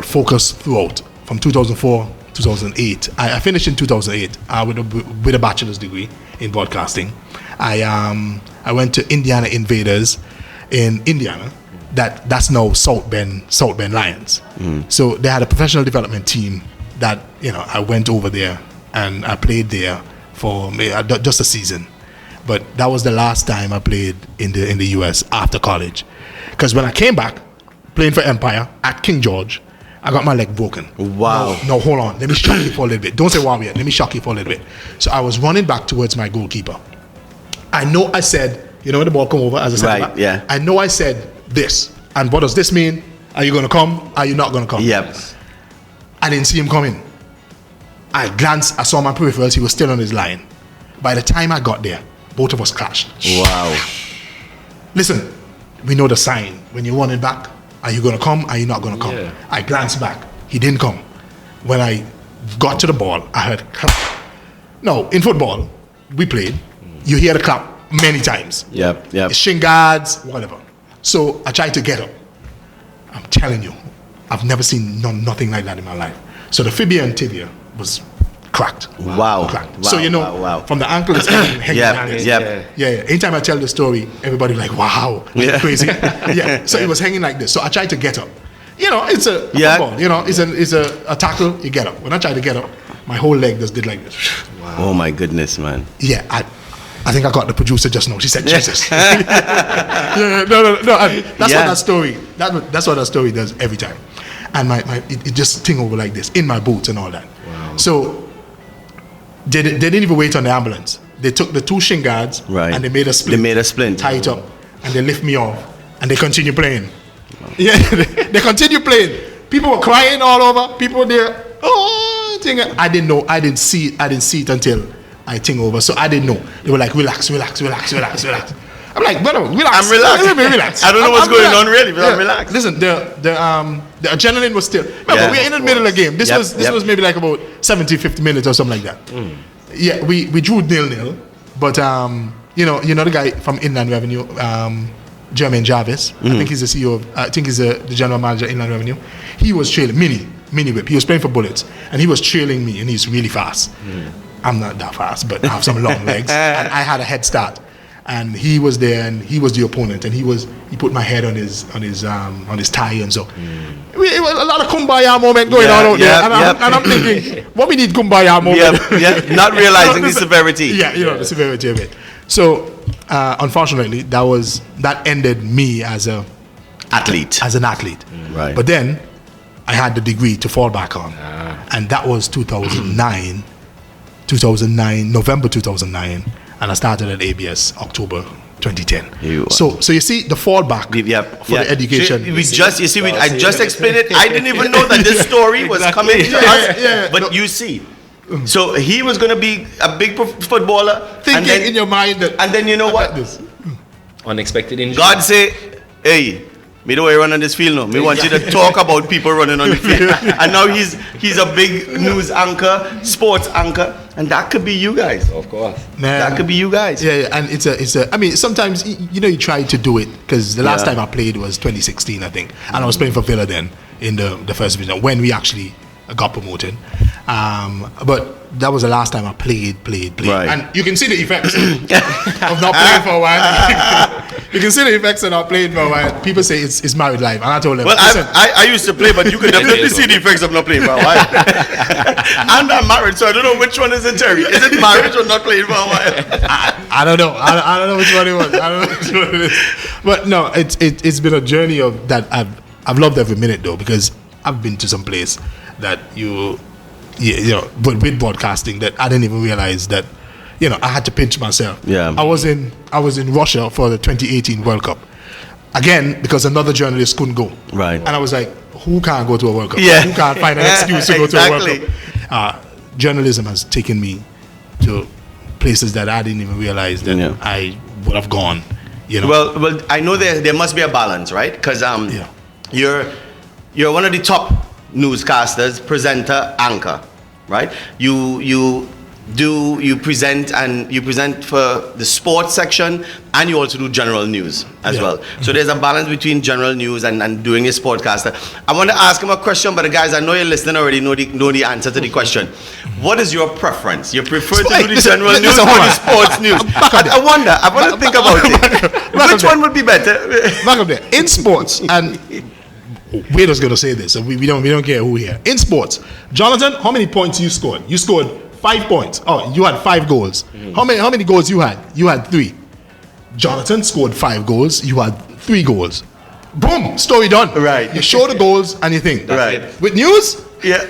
Focused throughout from 2004. 2008. I finished in 2008 with a bachelor's degree in broadcasting. I went to Indiana Invaders in Indiana. That's now South Bend Lions. So they had a professional development team that, you know, I went over there and I played there for just a season. But that was the last time I played in the US after college. Because when I came back, playing for Empire at King George, I got my leg broken. Wow. No, hold on. Let me shock you for a little bit. Don't say wow yet. Let me shock you for a little bit. So I was running back towards my goalkeeper. I know I said, you know when the ball come over as a center back? yeah. I know I said this. And what does this mean? Are you going to come? Are you not going to come? Yep. I didn't see him coming. I glanced. I saw my peripherals. He was still on his line. By the time I got there, both of us clashed. Wow. Listen, we know the sign. When you're running back, are you going to come? Are you not going to come? Yeah. I glanced back. He didn't come. When I got to the ball, I heard clap. No, in football, we played. You hear the clap many times. Yep. Shin guards, whatever. So I tried to get up. I'm telling you, I've never seen nothing like that in my life. So the fibia and tibia was cracked. Wow. Cracked. Wow, So you know, wow. from the ankle, it's hanging down. Yep. Yeah. Anytime I tell the story, everybody like, wow, Yeah. crazy. Yeah. So it was hanging like this. So I tried to get up. You know, it's a Yeah. football. You know, it's a tackle. You get up. When I tried to get up, my whole leg just did like this. Oh my goodness, man. Yeah. I think I got the producer just now. She said, Jesus. Yeah, no. That's what that story. That's what that story does every time. And it just ting over like this in my boots and all that. Wow. So they didn't even wait on the ambulance. They took the two shin guards Right. and they made a splint. They made a splint. Tie it up and they lift me off and they continue playing. Yeah, they continue playing. People were crying all over. People were there. Oh, thing. I didn't know. I didn't see it until I ting over. So I didn't know. They were like, relax. I'm like, brother, relax. I'm relaxed. Let me relax. I don't know what's I'm going relaxed. on really, but I'm relaxed. Listen, the adrenaline was still. Remember, Yeah, we're in the of middle of the course. game. This Yep. was maybe like about 70, 50 minutes or something like that. Yeah, we drew 0-0, but you know the guy from Inland Revenue, Jermaine Jarvis. I think he's the CEO of. I think he's the general manager of Inland Revenue. He was trailing mini whip. He was playing for Bullets, and he was trailing me, and he's really fast. I'm not that fast, but I have some long legs, and I had a head start. And he was there, and he was the opponent, and he put my head on his tie, and so it was a lot of kumbaya moment going on out there. And I'm thinking, what we need kumbaya moment? Not realizing the severity. Yeah, the severity of it. So unfortunately, that ended me as an athlete. Right. But then I had the degree to fall back on, and that was 2009, November 2009. And I started at ABS October 2010. So you see the fallback for the education. I just explained it. I didn't even know that this story was coming to us. But you see, so he was going to be a big footballer. Thinking in your mind that. And then you know what? Unexpected injury. God say, hey, me don't want to run on this field now. Me want you to talk about people running on the field. And now he's a big news anchor, sports anchor. And that could be you guys. Of course. Man. That could be you guys. Yeah, and it's a. I mean, sometimes you try to do it because the last time I played was 2016, I think, and I was playing for Villa then in the first division when we actually got promoted. But that was the last time I played. Right. And you can see the effects of not playing for a while. You can see the effects of not playing for a while. People say it's married life, and I told them. Well, I used to play, but you can definitely see the effects of not playing for a while. And I'm married, so I don't know which one is it, Terry. Is it marriage or not playing for a while? I don't know. I don't know which one it was. I don't know which one it is. But no, it's been a journey of that. I've loved every minute though, because I've been to some place that but with broadcasting that I didn't even realize that I had to pinch myself. Yeah. I was in Russia for the 2018 World Cup again because another journalist couldn't go. Right. And I was like, who can't go to a World Cup? Yeah. Who can't find an excuse to go to a World Exactly. Cup? Journalism has taken me to places that I didn't even realize that I would have gone. Well, I know there must be a balance, right? Because you're one of the top newscasters, presenter, anchor, right? You present for the sports section, and you also do general news as well. So there's a balance between general news and doing a sportcaster. I want to ask him a question, but guys, I know you're listening already, know the answer to the question. What is your preference? You prefer to do the general news or the sports news? I want to think about it. Which one would be better? Back up there. In sports, and we're just going to say this, so we don't care who here. In sports, Jonathan, how many points you scored? You scored 5 points. Oh, you had 5 goals. How many goals you had? You had 3. Jonathan scored 5 goals. You had 3 goals. boom, story done. Right. You show the goals and you think. Right. With news, Yeah.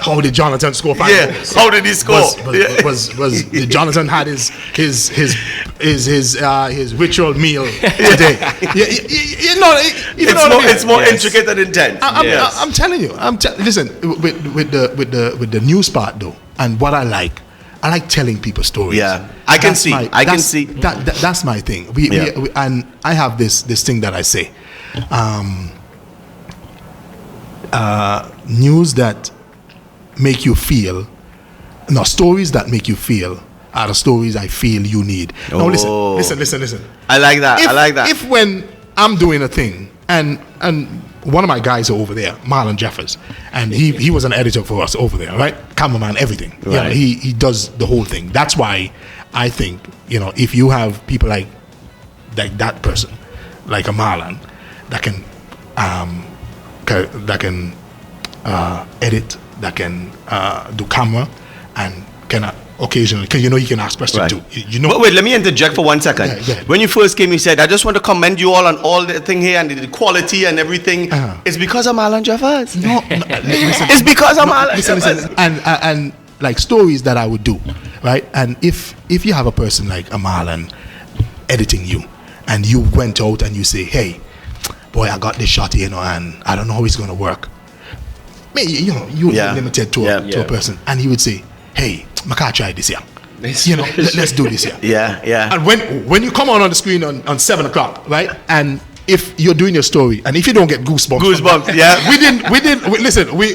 how did Jonathan score 5 Yeah. goals? How did he score? Was did Jonathan had his ritual meal today? You know, It's more intricate and intense. I'm telling you. Listen, with the news part though, and what I like telling people stories. Yeah, I can see. That's my thing. We and I have this thing that I say. News that make you feel, no, stories that make you feel are the stories I feel you need. Now listen. I like that. If when I'm doing a thing and one of my guys are over there, Marlon Jeffers, and he was an editor for us over there, right? Cameraman, everything. Right. You know, he does the whole thing. That's why I think, you know, if you have people like that person, like a Marlon, that can edit, that can do camera, and can occasionally, because you know you can ask questions too. You know. But wait, let me interject for 1 second. Yeah. When you first came, you said, "I just want to commend you all on all the thing here and the quality and everything." It's because of Marlon Jeffers. No, listen. It's because of Marlon Jeffers. Listen, and like stories that I would do, right? And if you have a person like a Marlon editing you, and you went out and you say, "Hey, boy, I got this shot here, you know, and I don't know how it's going to work." Maybe, you know, you're limited to a person, and he would say, "Hey, I can't try this here. You know, let's do this here." Yeah. And when you come on the screen on 7 o'clock, right? And if you're doing your story, and if you don't get goosebumps, yeah.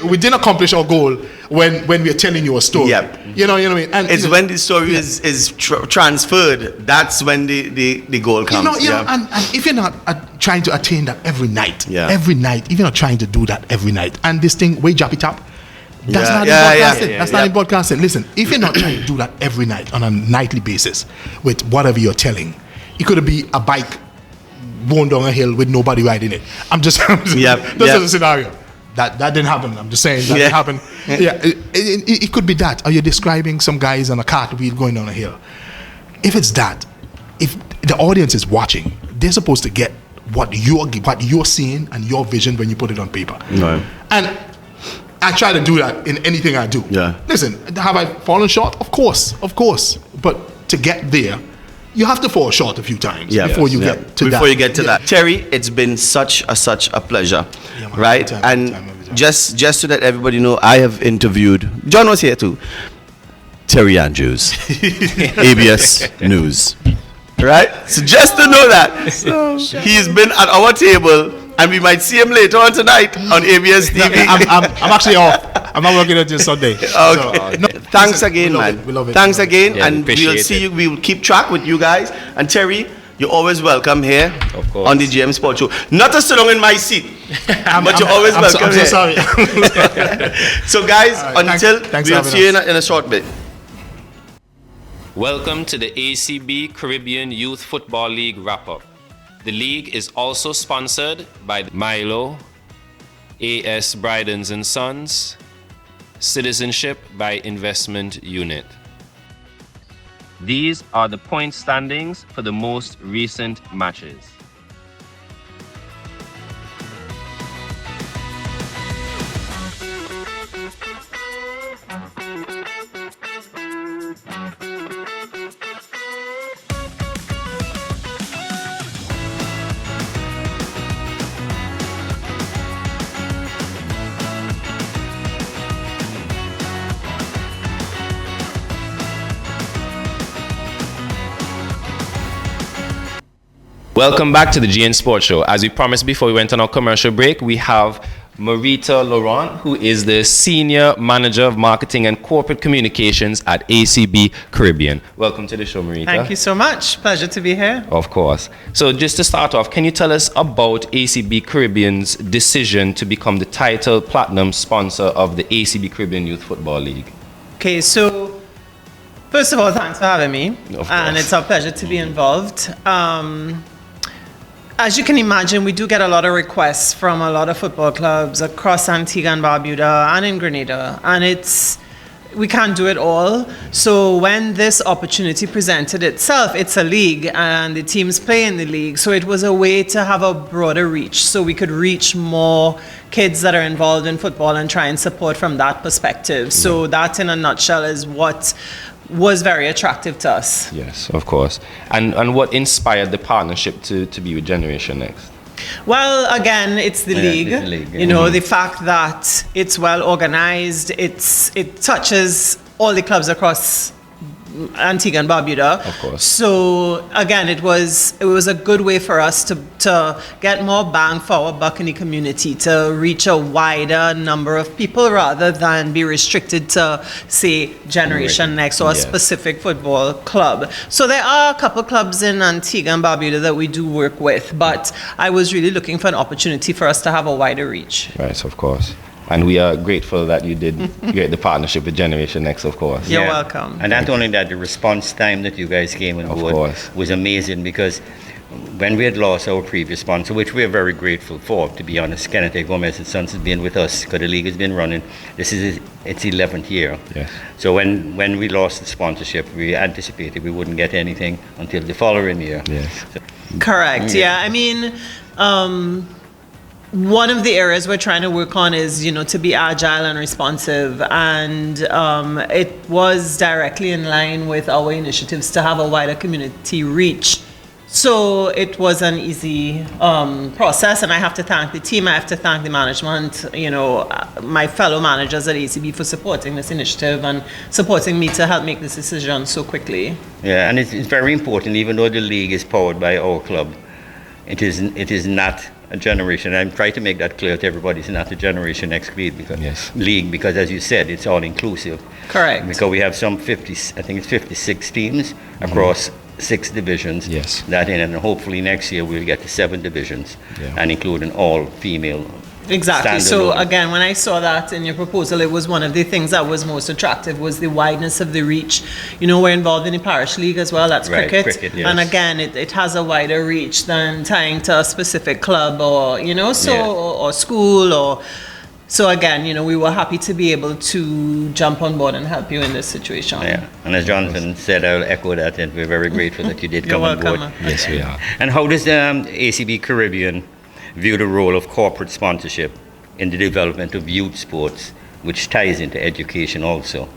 we didn't accomplish our goal when we're telling you a story. Yep. You know what I mean? And It's when the story is transferred. That's when the goal comes. You know, and if you're not trying to attain that every night, if you're not trying to do that every night, and this thing, way jappy tap, that's not in broadcasting. That's not in broadcasting. Listen, if you're not trying to do that every night on a nightly basis with whatever you're telling, it could be a bike going down a hill with nobody riding it. This is a scenario. That didn't happen. I'm just saying that didn't happen. It could be that. Or you're describing some guys on a cartwheel going down a hill. If it's that, if the audience is watching, they're supposed to get what you're seeing and your vision when you put it on paper. Right. And I try to do that in anything I do. Yeah. Listen, have I fallen short? Of course. But to get there, you have to fall short a few times before you get to that. Before you get to that. Terry, it's been such a pleasure, right? Just so that everybody know, I have interviewed, John was here too, Terry Andrews, ABS News, right? So just to know that, he's been at our table, and we might see him later on tonight on ABS TV. I'm actually off. I'm not working until Sunday. Okay. So, Thanks again, man. We love it. Thanks again, Yeah, and we'll see you. We will keep track with you guys. And Terry, you're always welcome here Of course. on the GM Sports Show. Not to sit down in my seat, but you're always welcome I'm here. so sorry. So, guys, All right, until thanks for we'll having see you us. in a short bit. Welcome to the ACB Caribbean Youth Football League wrap-up. The league is also sponsored by Milo, AS Bridens and Sons, Citizenship by Investment Unit. These are the point standings for the most recent matches. Welcome back to the GN Sports Show. As we promised before we went on our commercial break, we have Marita Laurent, who is the Senior Manager of Marketing and Corporate Communications at ACB Caribbean. Welcome to the show, Marita. Thank you so much. Pleasure to be here. Of course. So just to start off, can you tell us about ACB Caribbean's decision to become the title platinum sponsor of the ACB Caribbean Youth Football League? Okay, so first of all, thanks for having me. Of And course. it's our pleasure to be involved. As you can imagine, we do get a lot of requests from a lot of football clubs across Antigua and Barbuda and in Grenada. And it's we can't do it all. So when this opportunity presented itself, it's a league and the teams play in the league. So it was a way to have a broader reach, so we could reach more kids that are involved in football and try and support from that perspective. So that in a nutshell is what was very attractive to us. Yes, of course. And what inspired the partnership to be with Generation Next? Well, again, it's the league. It's the league, yeah. You know, the fact that it's well organized, it touches all the clubs across Antigua and Barbuda. Of course. So again, it was a good way for us to get more bang for our buck in the community, to reach a wider number of people rather than be restricted to, say, Generation Next or a Yes. specific football club. So there are a couple clubs in Antigua and Barbuda that we do work with, but I was really looking for an opportunity for us to have a wider reach. Right, of course. And we are grateful that you did get the partnership with Generation Next, of course. You're welcome. And not only that, the response time that you guys came on Of board course. was amazing, because when we had lost our previous sponsor, which we are very grateful for, to be honest, Kenneth A. Gomez and Sons has been with us because the league has been running. This is its 11th year. Yes. So when we lost the sponsorship, we anticipated we wouldn't get anything until the following year. Yes. So, Correct. Yeah. I mean, one of the areas we're trying to work on is, you know, to be agile and responsive, and it was directly in line with our initiatives to have a wider community reach. So it was an easy process, and I have to thank the team. I have to thank the management, you know, my fellow managers at ACB for supporting this initiative and supporting me to help make this decision so quickly. yeah, and it's very important, even though the league is powered by our club, it is not a generation. I'm trying to make that clear to everybody. It's not a Generation Next league because, as you said, it's all inclusive. Correct. Because we have some 50, I think it's 56 teams across 6 divisions. Yes. That in, and hopefully next year we'll get to 7 divisions, and including all female. Exactly. So standalone. again, when I saw that in your proposal, it was one of the things that was most attractive was the wideness of the reach. You know, we're involved in the parish league as well. That's Right, cricket. cricket, yes. And again, it has a wider reach than tying to a specific club or, you know, so Yeah. or school or. So again, you know, we were happy to be able to jump on board and help you in this situation. Yeah, and as Jonathan said, I'll echo that, and we're very grateful that you did You're come on board. welcome. Yes, we are. And how does ACB Caribbean view the role of corporate sponsorship in the development of youth sports, which ties into education also?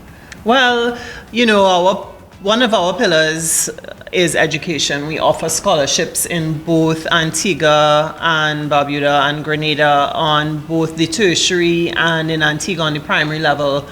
Well, you know, one of our pillars is education. We offer scholarships in both Antigua and Barbuda and Grenada on both the tertiary and in Antigua on the primary level.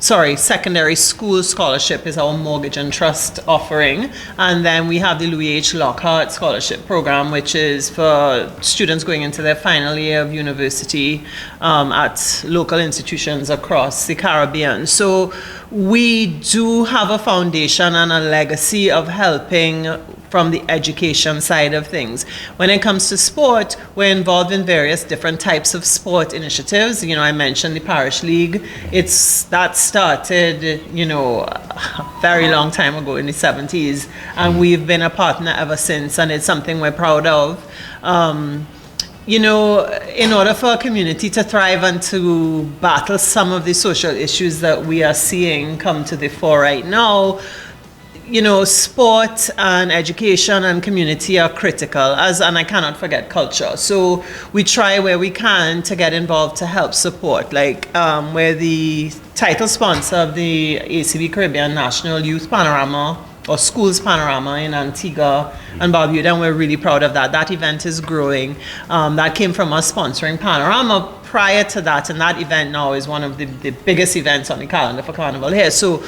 Secondary school scholarship is our mortgage and trust offering. And then we have the Louis H. Lockhart Scholarship Program, which is for students going into their final year of university at local institutions across the Caribbean. So we do have a foundation and a legacy of helping from the education side of things. When it comes to sport, we're involved in various different types of sport initiatives. You know, I mentioned the Parish League. That started, you know, a very long time ago in the 70s, and we've been a partner ever since, and it's something we're proud of. You know, in order for a community to thrive and to battle some of the social issues that we are seeing come to the fore right now, you know, sport and education and community are critical, and I cannot forget culture. So we try where we can to get involved to help support. Like we're the title sponsor of the ACB Caribbean National Youth Panorama or Schools Panorama in Antigua and Barbuda, and we're really proud of that. That event is growing. That came from us sponsoring Panorama prior to that, and that event now is one of the biggest events on the calendar for Carnival here. So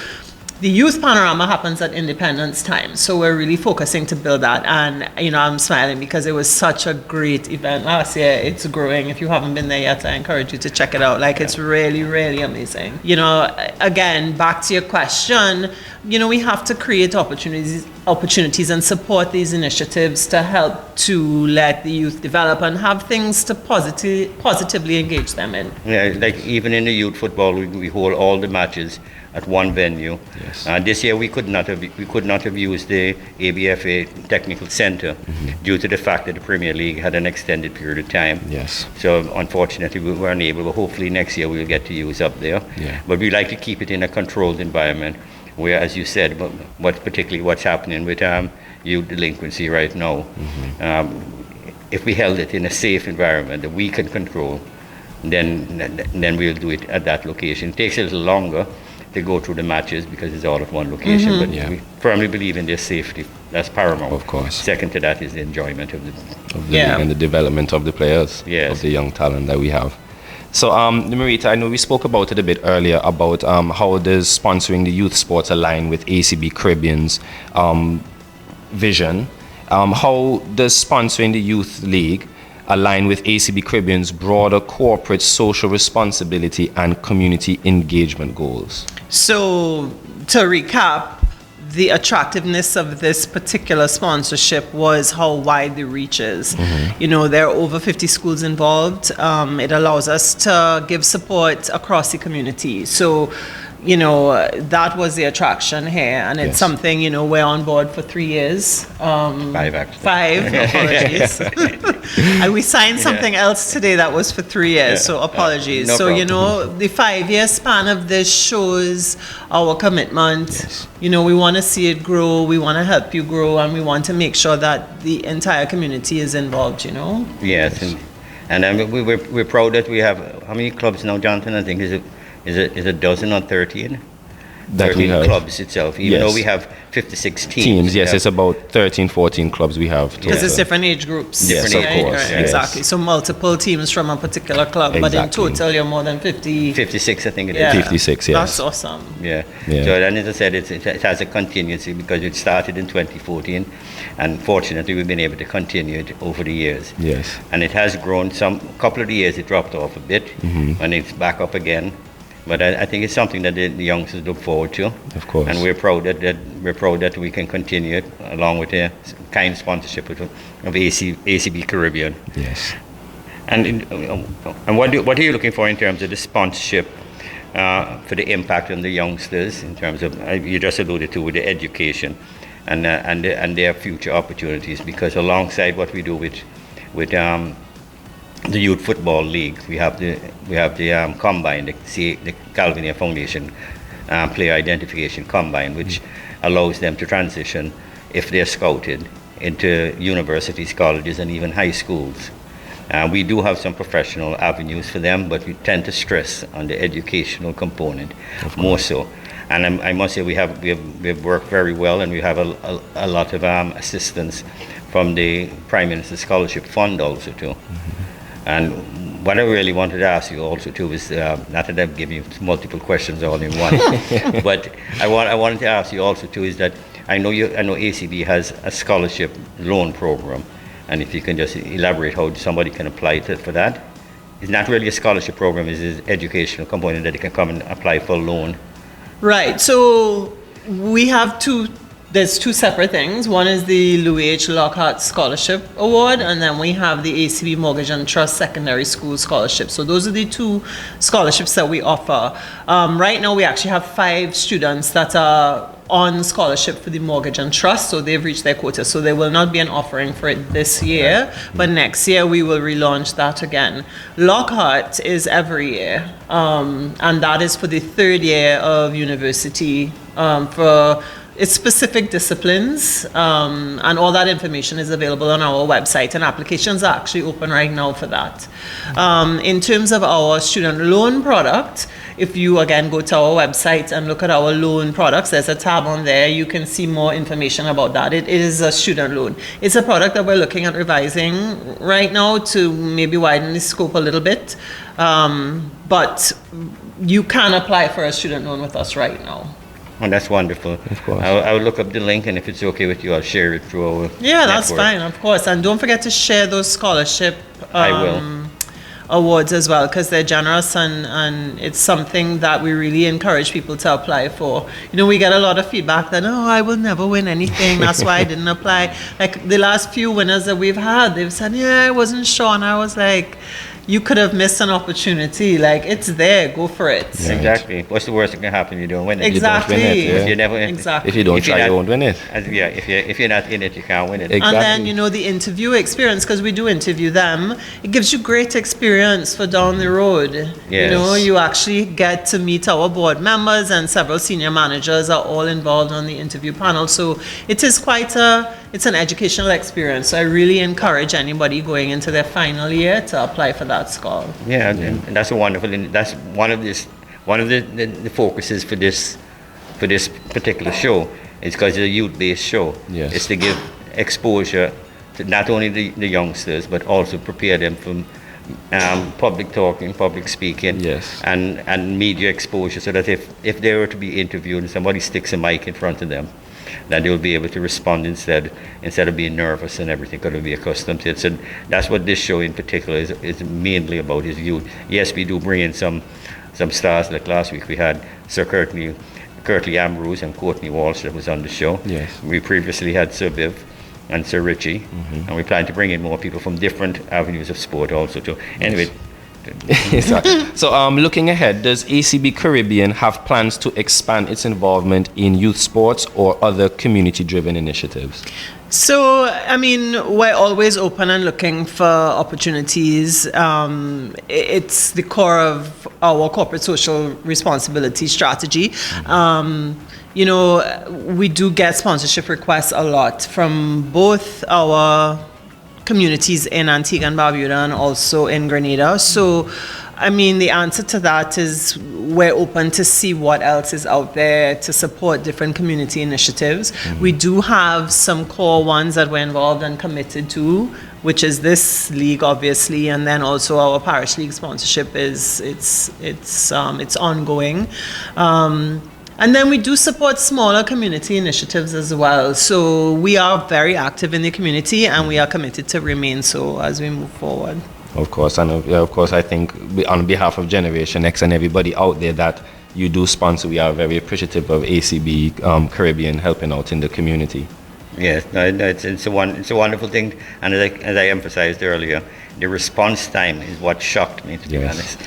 the Youth Panorama happens at Independence Time, so we're really focusing to build that. And, you know, I'm smiling because it was such a great event last year. It's growing. If you haven't been there yet, I encourage you to check it out. Like, it's really, really amazing. You know, again, back to your question, we have to create opportunities and support these initiatives to help to let the youth develop and have things to positively engage them in. Yeah, like even in the youth football, we hold all the matches at one venue. Yes. This year we could not have used the ABFA Technical Center due to the fact that the Premier League had an extended period of time. Yes. So unfortunately we weren't able, but hopefully next year we'll get to use up there. Yeah. But we like to keep it in a controlled environment where, as you said, particularly what's happening with youth delinquency right now, if we held it in a safe environment that we can control, then we'll do it at that location. It takes a little longer to go through the matches because it's all at one location, but we firmly believe in their safety. That's paramount. Of course. Second to that is the enjoyment of the league and the development of the players, Yes. of the young talent that we have. So, Marita, I know we spoke about it a bit earlier about how does sponsoring the youth sports align with ACB Caribbean's vision. How does sponsoring the youth league align with ACB Caribbean's broader corporate social responsibility and community engagement goals? So, to recap, the attractiveness of this particular sponsorship was how wide the reach is. There are over 50 schools involved. It allows us to give support across the community. So, that was the attraction here, and it's something, we're on board for 3 years. 5 actually. 5, apologies. And we signed something else today that was for 3 years, so apologies. No So, problem. the 5-year span of this shows our commitment. Yes. We want to see it grow, we want to help you grow, and we want to make sure that the entire community is involved, Yes, and we're proud that we have, how many clubs now, Jonathan? I think is a dozen or 13? That we 13 have. clubs itself, even though Yes. we have 56 teams. Teams, yes, we it's have- about 13, 14 clubs we have. Because it's total. different age groups. Yes, Different of age course. groups, Yes. Exactly. So multiple teams from a particular club, but in Exactly. total you're more than 50. 56, I think it is. Yeah. 56, yes. That's awesome. Yeah. Yeah. So then, as I said, it has a continuity because it started in 2014, and fortunately we've been able to continue it over the years. Yes. And it has grown. Couple of the years it dropped off a bit, and it's back up again. But I think it's something that the youngsters look forward to. Of course. And we're proud that we can continue it along with the kind sponsorship of ACB Caribbean. Yes. And what are you looking for in terms of the sponsorship for the impact on the youngsters in terms of, you just alluded to, with the education and their future opportunities? Because alongside what we do with the Youth Football League, we have the Combine, the Calvinia Foundation Player Identification Combine, which allows them to transition, if they're scouted, into universities, colleges, and even high schools. We do have some professional avenues for them, but we tend to stress on the educational component more so. And I must say we've worked very well, and we have a lot of assistance from the Prime Minister's Scholarship Fund also too. And what I really wanted to ask you also too is, not that I'm giving you multiple questions all in one, but I wanted to ask you also too is that I know ACB has a scholarship loan program, and if you can just elaborate how somebody can apply for that. It's not really a scholarship program; it's an educational component that they can come and apply for a loan. Right. So we have there's two separate things. One is the Louis H. Lockhart Scholarship Award, and then we have the ACB Mortgage and Trust Secondary School Scholarship. So those are the two scholarships that we offer. Right now we actually have 5 students that are on scholarship for the Mortgage and Trust, so they've reached their quota. So there will not be an offering for it this year, but next year we will relaunch that again. Lockhart is every year, and that is for the 3rd year of university for its specific disciplines, and all that information is available on our website, and applications are actually open right now for that. In terms of our student loan product, if you again go to our website and look at our loan products, there's a tab on there. You can see more information about that. It is a student loan. It's a product that we're looking at revising right now to maybe widen the scope a little bit, but you can apply for a student loan with us right now. Oh, that's wonderful. Of course. I'll look up the link, and if it's okay with you, I'll share it through our Yeah, that's network. fine, of course. And don't forget to share those scholarship I will. awards as well, because they're generous, and it's something that we really encourage people to apply for. You know, we get a lot of feedback that, oh, I will never win anything, that's why I didn't apply. Like the last few winners that we've had, they've said, yeah, I wasn't sure, and I was like, you could have missed an opportunity. Like, it's there, go for it. Yeah. Exactly. What's the worst that can happen? You don't win it. Exactly. You don't win it. Yeah. You never, exactly. If you don't try, you won't win it. Yeah, if you're not in it, you can't win it. Exactly. And then, you know, the interview experience, because we do interview them, it gives you great experience for down the road. Yes. You know, you actually get to meet our board members, and several senior managers are all involved on the interview panel. So it is it's an educational experience. So I really encourage anybody going into their final year to apply for that school. Yeah, and that's a wonderful. That's one of the focuses for this particular show. Is because it's a youth-based show. Yes. It's to give exposure to not only the youngsters, but also prepare them from public talking, public speaking, yes, and media exposure, so that if they were to be interviewed and somebody sticks a mic in front of them, that they will be able to respond instead of being nervous and everything, because they'll be accustomed to it. So that's what this show in particular is mainly about, is youth. Yes, we do bring in some stars. Like last week we had Sir Curtly Ambrose and Courtney Walsh that was on the show. Yes. We previously had Sir Viv and Sir Richie, and we plan to bring in more people from different avenues of sport also too. Anyway. So looking ahead, does ACB Caribbean have plans to expand its involvement in youth sports or other community-driven initiatives? So, I mean, we're always open and looking for opportunities. It's the core of our corporate social responsibility strategy. You know, we do get sponsorship requests a lot from both our communities in Antigua and Barbuda and also in Grenada. So, I mean, the answer to that is we're open to see what else is out there to support different community initiatives. We do have some core ones that we're involved and committed to, which is this league, obviously, and then also our parish league sponsorship it's ongoing. And then we do support smaller community initiatives as well. So we are very active in the community, and we are committed to remain so as we move forward. Of course, and of course, I think on behalf of Generation X and everybody out there that you do sponsor, we are very appreciative of ACB Caribbean helping out in the community. Yes, no, it's a wonderful thing, and as I emphasized earlier, the response time is what shocked me, to be honest.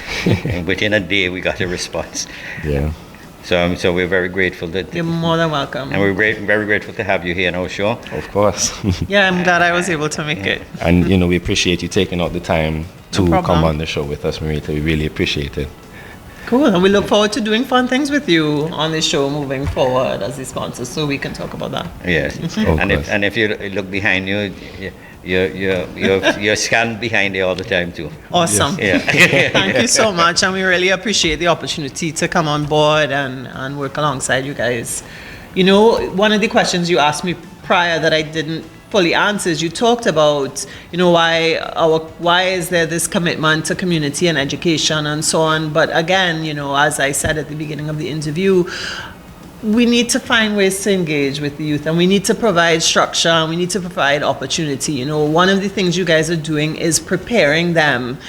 And within a day, we got a response. Yeah. So we're very grateful that you're more than welcome, and we're very grateful to have you here in our show. Of course. Yeah, I'm glad I was able to make it. And we appreciate you taking out the time to come on the show with us, Marita. We really appreciate it. Cool, and we look forward to doing fun things with you on this show moving forward as the sponsor, so we can talk about that. Yes, and if you look behind you. You're scanned behind there all the time too. Awesome. Yes. Yeah. Thank you so much, and we really appreciate the opportunity to come on board and work alongside you guys. You know, one of the questions you asked me prior that I didn't fully answer is you talked about, why is there this commitment to community and education and so on. But again, as I said at the beginning of the interview, we need to find ways to engage with the youth, and we need to provide structure, and we need to provide opportunity. One of the things you guys are doing is preparing them.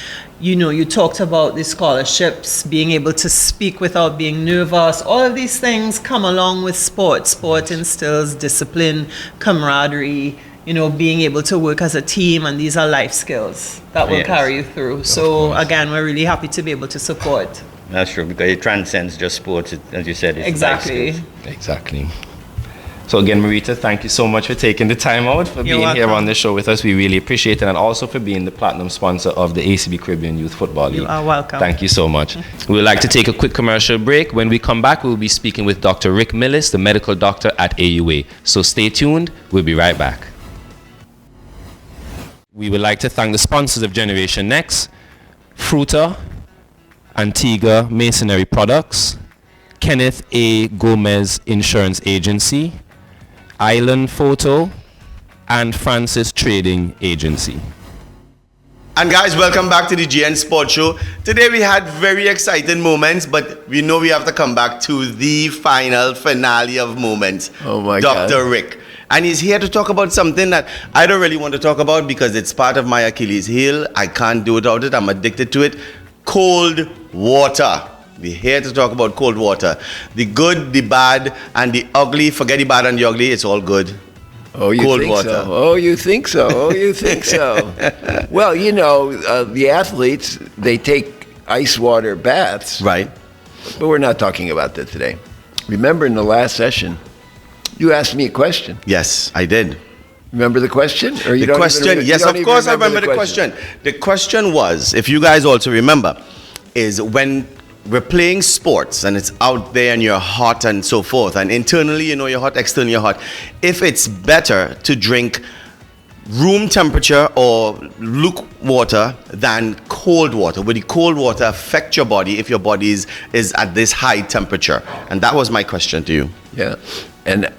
You talked about the scholarships, being able to speak without being nervous. All of these things come along with sport. Sport instills discipline, camaraderie, being able to work as a team, and these are life skills that will carry you through. So again, we're really happy to be able to support. That's true, because it transcends just sports, as you said. It's exactly. Exactly. So again, Marita, thank you so much for taking the time out, for being here on the show with us. We really appreciate it, and also for being the platinum sponsor of the ACB Caribbean Youth Football League. You are welcome. Thank you so much. We would like to take a quick commercial break. When we come back, we'll be speaking with Dr. Rick Millis, the medical doctor at AUA. So stay tuned. We'll be right back. We would like to thank the sponsors of Generation Next, Fruta, Antigua Masonry Products, Kenneth A. Gomez Insurance Agency, Island Photo, and Francis Trading Agency. And guys, welcome back to the GN Sports Show. Today we had very exciting moments, but we know we have to come back to the finale of moments. Oh my God. Dr. Rick. And he's here to talk about something that I don't really want to talk about because it's part of my Achilles heel. I can't do without it. I'm addicted to it. Cold water. We're here to talk about cold water. The good, the bad, and the ugly. Forget the bad and the ugly. It's all good. Oh, you Cold think water. so? Oh, you think so? Oh, you think so? Well, you know, the athletes, they take ice water baths. Right. But we're not talking about that today. Remember in the last session, you asked me a question. Yes, I did. Remember the question? Or you The don't question, even, yes, you don't of even course I remember the question. The question was, if you guys also remember, is when we're playing sports and it's out there and you're hot and so forth, and internally you know you're hot, externally you're hot, if it's better to drink room temperature or lukewarm water than cold water. Would the cold water affect your body if your body is at this high temperature? And that was my question to you. Yeah. And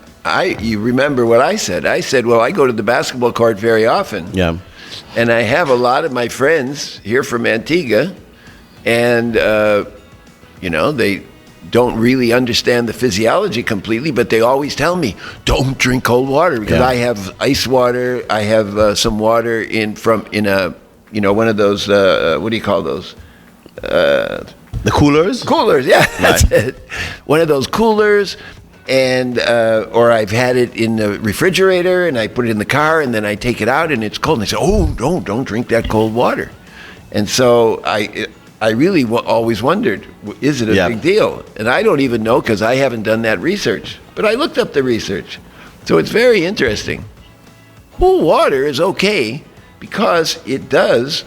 you remember what I said. I said, well, I go to the basketball court very often. Yeah. And I have a lot of my friends here from Antigua, and, you know, they don't really understand the physiology completely, but they always tell me, don't drink cold water, because I have ice water. I have some water in a, you know, one of those, what do you call those? The coolers? Coolers, yeah, that's it. One of those coolers. And or I've had it in the refrigerator, and I put it in the car, and then I take it out, and it's cold. And they say, "Oh, don't drink that cold water." And so I really always wondered, is it a big deal? And I don't even know because I haven't done that research. But I looked up the research, so it's very interesting. Cool water is okay because it does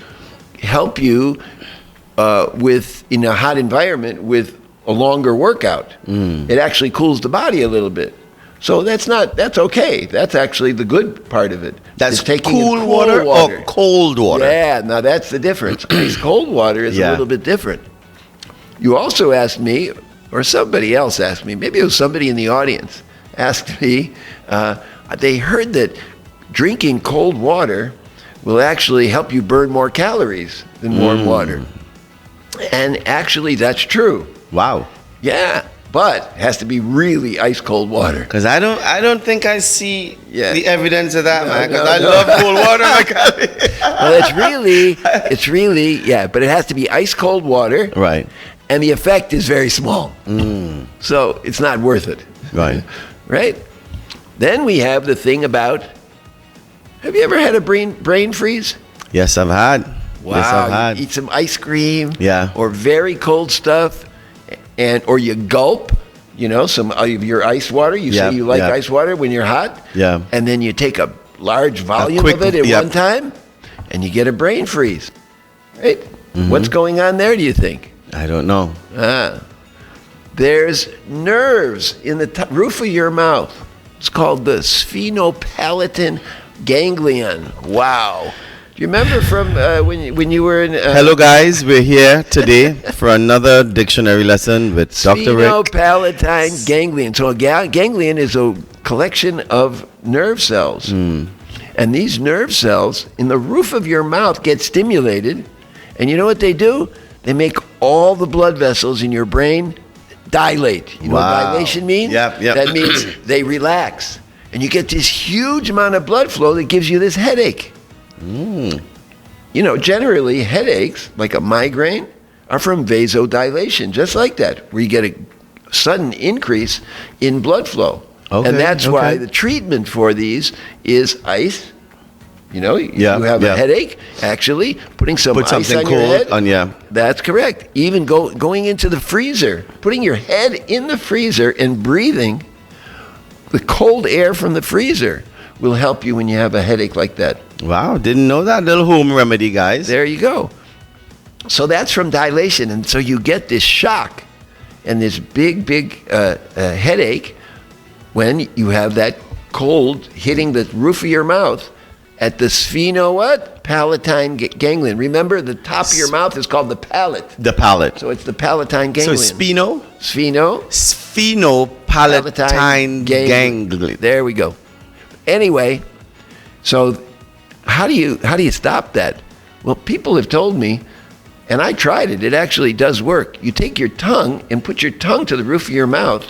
help you with in a hot environment with a longer workout. It actually cools the body a little bit. So that's okay. That's actually the good part of it. That's taking cool water or cold water? Yeah, now that's the difference. Ice cold water is a little bit different. You also asked me, or somebody else asked me, maybe it was somebody in the audience, asked me, they heard that drinking cold water will actually help you burn more calories than warm water. And actually that's true. Wow. Yeah, but it has to be really ice cold water. Because I don't think I see the evidence of that, man. Because no, I love cold water. Well, it's really, yeah, but it has to be ice cold water. Right. And the effect is very small. So it's not worth it. Right. Right? Then we have the thing about, have you ever had a brain freeze? Yes, I've had. Wow. Yes, I've had. You eat some ice cream. Yeah. Or very cold stuff. Or you gulp, you know, some of your ice water. You say you like ice water when you're hot. Yeah. And then you take a large volume of it at one time, and you get a brain freeze. Right? What's going on there, do you think? I don't know. There's nerves in the roof of your mouth. It's called the sphenopalatine ganglion. Wow. Do you remember from when you were in... Hello, guys. We're here today for another dictionary lesson with Dr. Rick. Sphenopalatine ganglion. So a ganglion is a collection of nerve cells. And these nerve cells in the roof of your mouth get stimulated. And you know what they do? They make all the blood vessels in your brain dilate. You know what dilation means? Yep. That means they relax. And you get this huge amount of blood flow that gives you this headache. You know, generally headaches, like a migraine, are from vasodilation, just like that, where you get a sudden increase in blood flow. And that's why the treatment for these is ice. You know, you have a headache, actually, putting some ice on your head. That's correct. Even going into the freezer, putting your head in the freezer and breathing the cold air from the freezer will help you when you have a headache like that. Wow, didn't know that little home remedy, guys. There you go. So that's from dilation, and so you get this shock and this big headache when you have that cold hitting the roof of your mouth at the palatine ganglion. Remember, the top of your mouth is called the palate. The palate. So it's the palatine ganglion. So sphenopalatine ganglion. There we go. Anyway, so how do you stop that? Well, people have told me, and I tried it. It actually does work. You take your tongue and put your tongue to the roof of your mouth.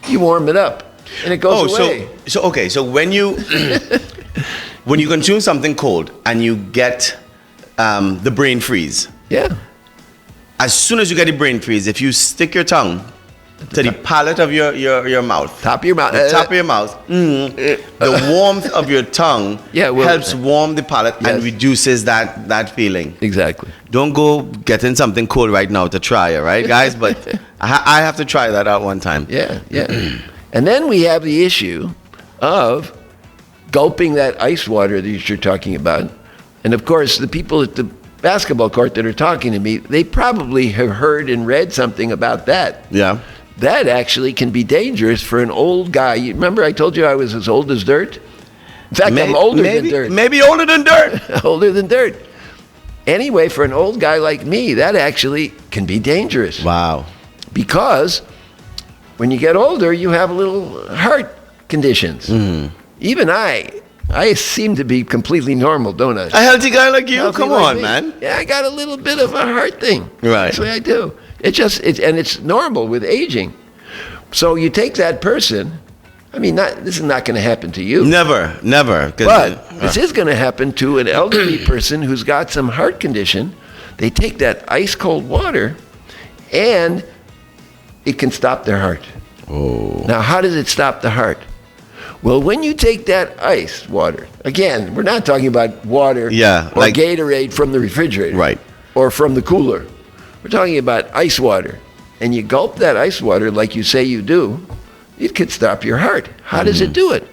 You warm it up. and it goes away. So when you when you consume something cold and you get the brain freeze, Yeah. as soon as you get the brain freeze, if you stick your tongue to the palate of your mouth, Top of your mouth. the top of your mouth, the warmth of your tongue helps warm the palate and reduces that feeling. Exactly. Don't go getting something cold right now to try it, right, guys? But I have to try that out one time. Yeah, yeah. And then we have the issue of gulping that ice water that you're talking about. And of course, the people at the basketball court that are talking to me, they probably have heard and read something about that. Yeah. That actually can be dangerous for an old guy. You remember I told you I was as old as dirt? In fact, I'm older than dirt. Maybe older than dirt. Older than dirt. Anyway, for an old guy like me, that actually can be dangerous. Wow. Because when you get older, you have little heart conditions. Mm-hmm. Even I seem to be completely normal, don't I? A healthy guy like you? Healthy Come like on, me. man. Yeah, I got a little bit of a heart thing. Right. That's the way I do. And it's normal with aging. So you take that person. I mean, this is not going to happen to you. Never. But this is going to happen to an elderly person who's got some heart condition. They take that ice cold water, and it can stop their heart. Oh. Now, how does it stop the heart? Well, when you take that ice water, again, we're not talking about water or like Gatorade from the refrigerator. Right. Or from the cooler. We're talking about ice water. And you gulp that ice water like you say you do, it could stop your heart. How does it do it?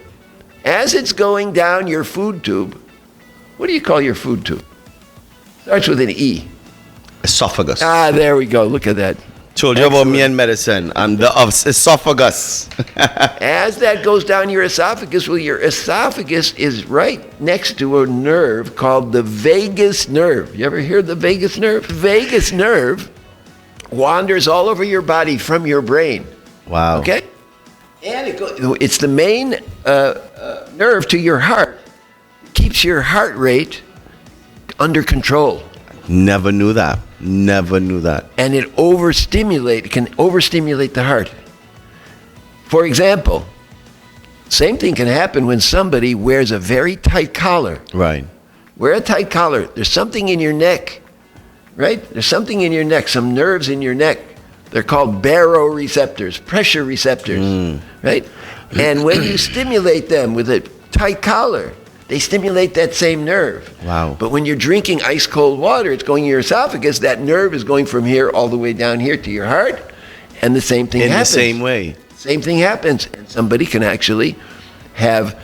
As it's going down your food tube, what do you call your food tube? Starts with an E. Esophagus. Ah, there we go. Look at that. Told you about me and medicine. I'm the esophagus. As that goes down your esophagus, well, your esophagus is right next to a nerve called the vagus nerve. You ever hear the vagus nerve? Vagus nerve wanders all over your body from your brain. Wow. Okay? And it's the main nerve to your heart. Keeps your heart rate under control. Never knew that. And it can overstimulate the heart. For example, same thing can happen when somebody wears a very tight collar. Right. Wear a tight collar. There's something in your neck, right? There's something in your neck, some nerves in your neck. They're called baroreceptors, pressure receptors, right? And when you stimulate them with a tight collar, they stimulate that same nerve. Wow. But when you're drinking ice cold water, it's going to your esophagus. That nerve is going from here all the way down here to your heart. And the same thing happens. In the same way. Same thing happens. And somebody can actually have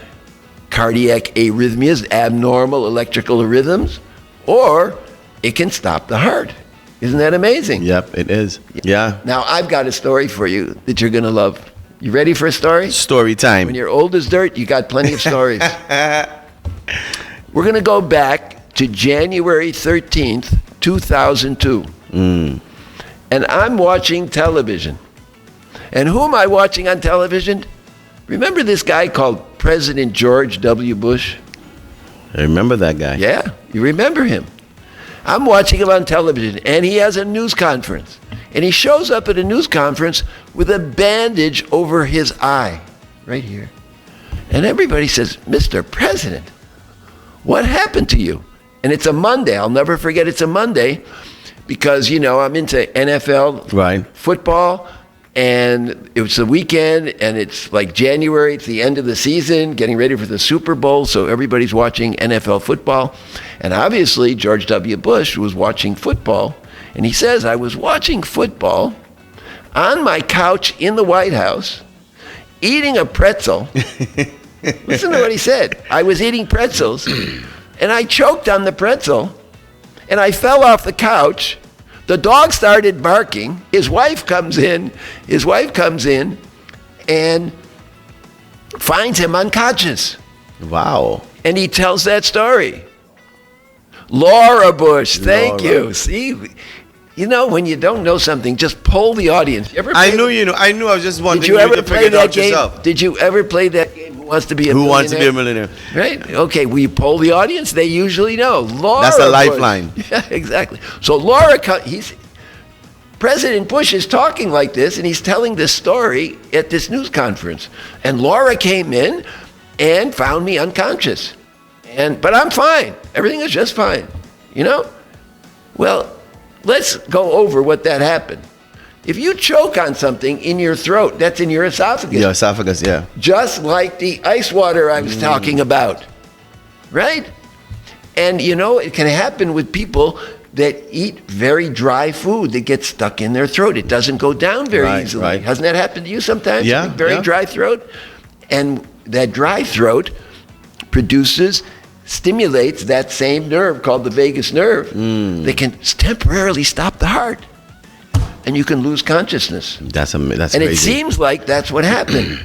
cardiac arrhythmias, abnormal electrical rhythms, or it can stop the heart. Isn't that amazing? Yep, it is. Yeah. Now, I've got a story for you that you're going to love. You ready for a story? Story time. When you're old as dirt, you got plenty of stories. We're going to go back to January 13th, 2002. And I'm watching television. And who am I watching on television? Remember this guy called President George W. Bush? I remember that guy. Yeah, you remember him. I'm watching him on television, and he has a news conference. And he shows up at a news conference with a bandage over his eye, right here. And everybody says, Mr. President, what happened to you? And it's a Monday. I'll never forget it's a Monday because, I'm into NFL football. And it was the weekend, and it's like January, it's the end of the season, getting ready for the Super Bowl, so everybody's watching NFL football. And obviously, George W. Bush was watching football, and he says, I was watching football on my couch in the White House, eating a pretzel. Listen to what he said. I was eating pretzels, and I choked on the pretzel, and I fell off the couch. The dog started barking. His wife comes in and finds him unconscious. Wow. And he tells that story. Laura Bush, thank you. See, when you don't know something, just poll the audience. I knew. I was just wondering. Did you ever play that game? Did you ever play that game? Who wants to be a millionaire? Who wants to be a millionaire? Right. Okay. We poll the audience. They usually know. Laura. That's a Bush. lifeline. Yeah, exactly. So Laura, President Bush is talking like this, and he's telling this story at this news conference. And Laura came in and found me unconscious. But I'm fine. Everything is just fine, you know? Well, let's go over what that happened. If you choke on something in your throat, that's in your esophagus. Your esophagus, yeah. Just like the ice water I was talking about, right? And you know, it can happen with people that eat very dry food that gets stuck in their throat. It doesn't go down very easily. Right. Hasn't that happened to you sometimes? Yeah. Very dry throat? And that dry throat stimulates that same nerve called the vagus nerve. That can temporarily stop the heart. And you can lose consciousness. That's and crazy. It seems like that's what happened.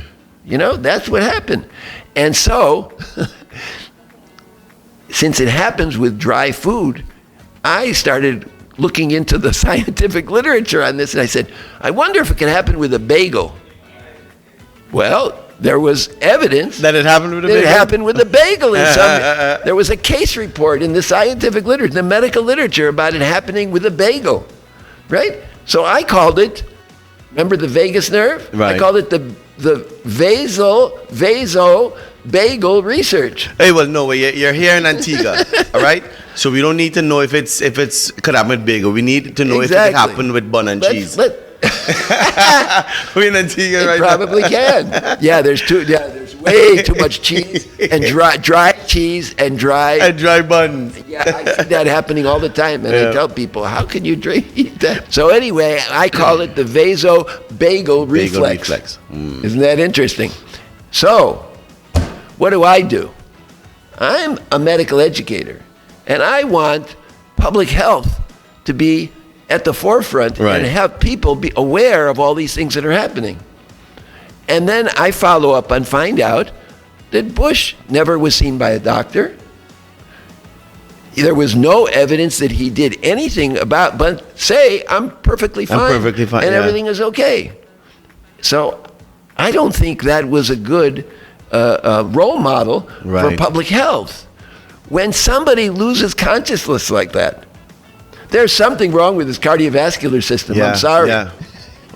You know, that's what happened. And so, since it happens with dry food, I started looking into the scientific literature on this, and I said, I wonder if it can happen with a bagel. Well, there was evidence that it happened with a bagel. It happened with a bagel. There was a case report in the scientific literature, the medical literature, about it happening with a bagel, right? So I called it, remember the vagus nerve? Right. I called it the vaso bagel research. Hey, well, no, you're here in Antigua, all right? So we don't need to know if it's could happen with bagel. We need to know if it happened with bun and cheese. We're in Antigua right now. It probably can. Yeah, there's way too much cheese and dry cheese and dry bun. Yeah, I see that happening all the time, and I tell people, how can you eat that? So anyway, I call it the vaso bagel reflex. Isn't that interesting? So, what do? I'm a medical educator, and I want public health to be at the forefront and have people be aware of all these things that are happening. And then I follow up and find out that Bush never was seen by a doctor. There was no evidence that he did anything but say, I'm perfectly fine. And everything is okay. So I don't think that was a good role model for public health. When somebody loses consciousness like that, there's something wrong with his cardiovascular system. I'm sorry. Yeah.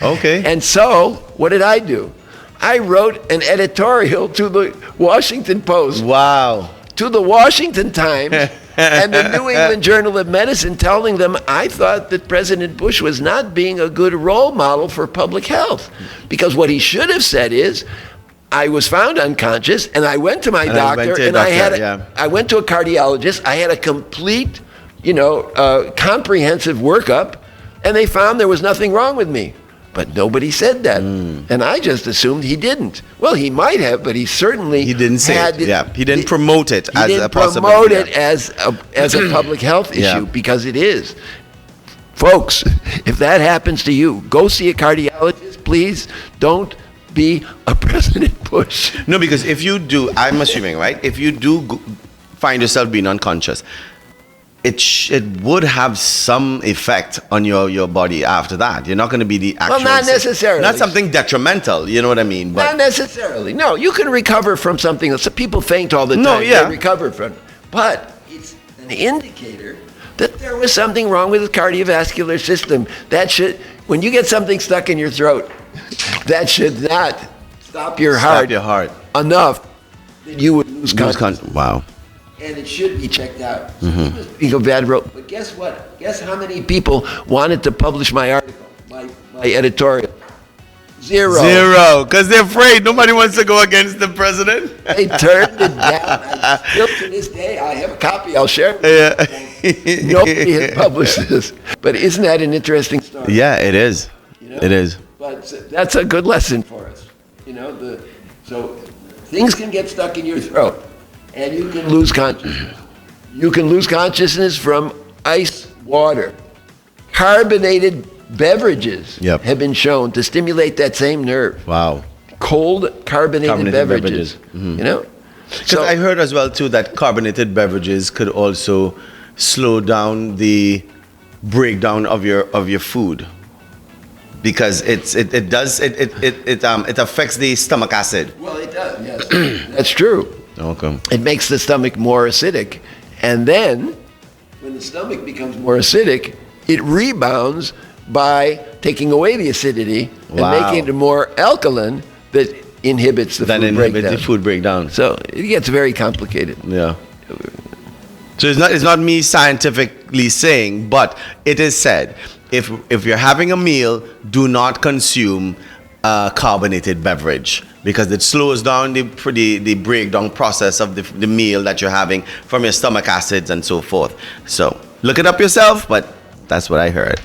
Okay. And so, what did I do? I wrote an editorial to the Washington Post. Wow. To the Washington Times and the New England Journal of Medicine, telling them I thought that President Bush was not being a good role model for public health. Because what he should have said is, I was found unconscious, and I went to my doctor, I went to a cardiologist. I had a complete, comprehensive workup, and they found there was nothing wrong with me. But nobody said that, and I just assumed he didn't. Well, he might have, but he certainly didn't say it. Yeah, he didn't promote it as a possibility. Promote it as a public health issue because it is. Folks, if that happens to you, go see a cardiologist, please. Don't be a President Bush. No, because if you do, I'm assuming, right? If you do find yourself being unconscious, it would have some effect on your body after that. You're not going to be the actual... Well, not necessarily. Not something detrimental, you know what I mean? But not necessarily. No, you can recover from something else. People faint all the time. They recover from it. But it's an indicator that there was something wrong with the cardiovascular system. That should... When you get something stuck in your throat, that should not stop your heart enough that you would lose consciousness. Wow. And it should be checked out. So but guess what? Guess how many people wanted to publish my article, my editorial? Zero. Because they're afraid. Nobody wants to go against the president. They turned it down. Still to this day, I have a copy. I'll share it. Nobody has published this. But isn't that an interesting story? Yeah, it is. It is. But that's a good lesson for us. So things can get stuck in your throat. And you can lose consciousness. You can lose consciousness from ice water. Carbonated beverages have been shown to stimulate that same nerve. Wow. Cold carbonated beverages. Because I heard as well too that carbonated beverages could also slow down the breakdown of your food. Because it affects the stomach acid. Well, it does. Yes, that's true. Okay. It makes the stomach more acidic. And then, when the stomach becomes more acidic, it rebounds by taking away the acidity and Wow. making it more alkaline that inhibits the food breakdown. the food breakdown. So it gets very complicated. Yeah. So it's not me scientifically saying, but it is said if you're having a meal, do not consume carbonated beverage because it slows down the breakdown process of the meal that you're having from your stomach acids and so forth. So look it up yourself, but that's what I heard.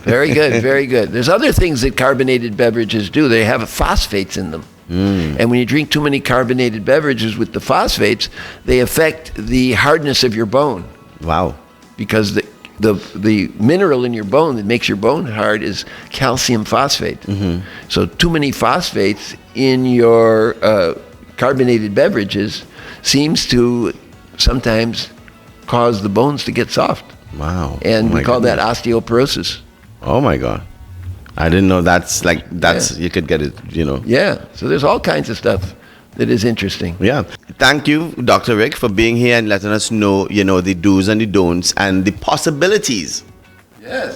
Very good, very good. There's other things that carbonated beverages do. They have phosphates in them. And when you drink too many carbonated beverages with the phosphates, they affect the hardness of your bone. Wow. Because the mineral in your bone that makes your bone hard is calcium phosphate. So too many phosphates in your carbonated beverages seems to sometimes cause the bones to get soft. Wow. And Oh we my call that goodness. osteoporosis. Oh my God. I didn't know you could get it, Yeah, so there's all kinds of stuff that is interesting. Yeah. Thank you, Dr. Rick, for being here and letting us know, the do's and the don'ts and the possibilities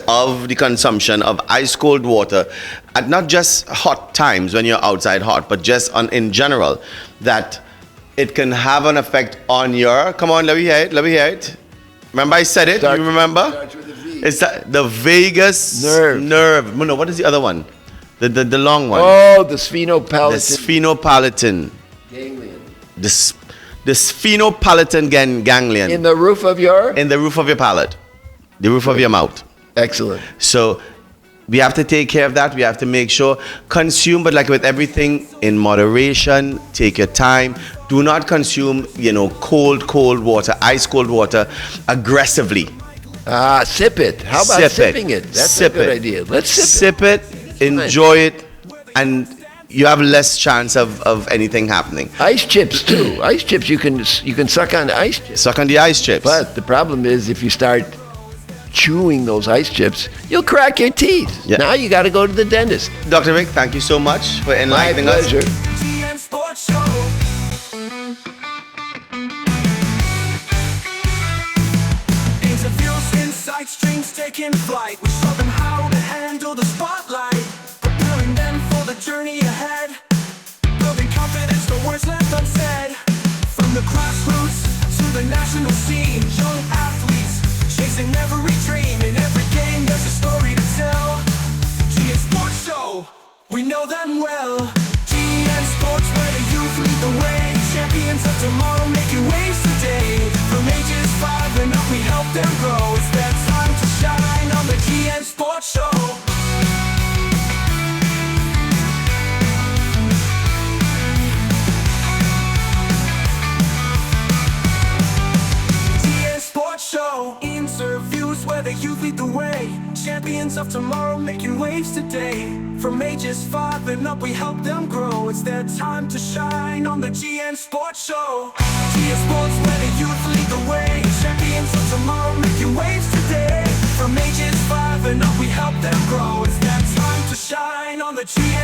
of the consumption of ice cold water at not just hot times when you're outside hot, but just in general, that it can have an effect on your, come on, let me hear it. Remember I said it? You remember? It's the vagus nerve. No, what is the other one? The long one. Oh, the sphenopalatine. The sphenopalatine. Ganglion. The sphenopalatine ganglion. In the roof of your? In the roof of your palate. The roof of your mouth. Excellent. So we have to take care of that. We have to make sure, consume, but like with everything, in moderation, take your time. Do not consume, cold water, ice cold water aggressively. Sip it. How about sipping it? That's a good idea. Let's sip it. Enjoy it, and you have less chance of anything happening. Ice chips too. Ice chips, you can suck on ice chips. Suck on the ice chips. But the problem is if you start chewing those ice chips, you'll crack your teeth. Yeah. Now you got to go to the dentist. Dr. Rick, thank you so much for enlightening My us. pleasure. GN Sports Show. Interviews, insights, dreams taking flight. We show them how to handle the spotlight, preparing them for the journey ahead, building confidence, the words left unsaid. From the grassroots to the national scene, young athletes chasing every dream. In every game, there's a story to tell. GN Sports Show, we know them well. GN Sports, where the youth lead the way. Champions of tomorrow, making waves today. From ages 5 and up, we help them grow. It's their time to shine on the GN Sports Show. GN Sports Show. Interviews where the youth lead the way. Champions of tomorrow, making waves today. From ages 5 and up, we help them grow. It's their time to shine on the GN Sports Show. GN Sports, where the youth lead the way. Champions of tomorrow, making waves today. From ages 5 and up, we help them grow. It's their time to shine on the GN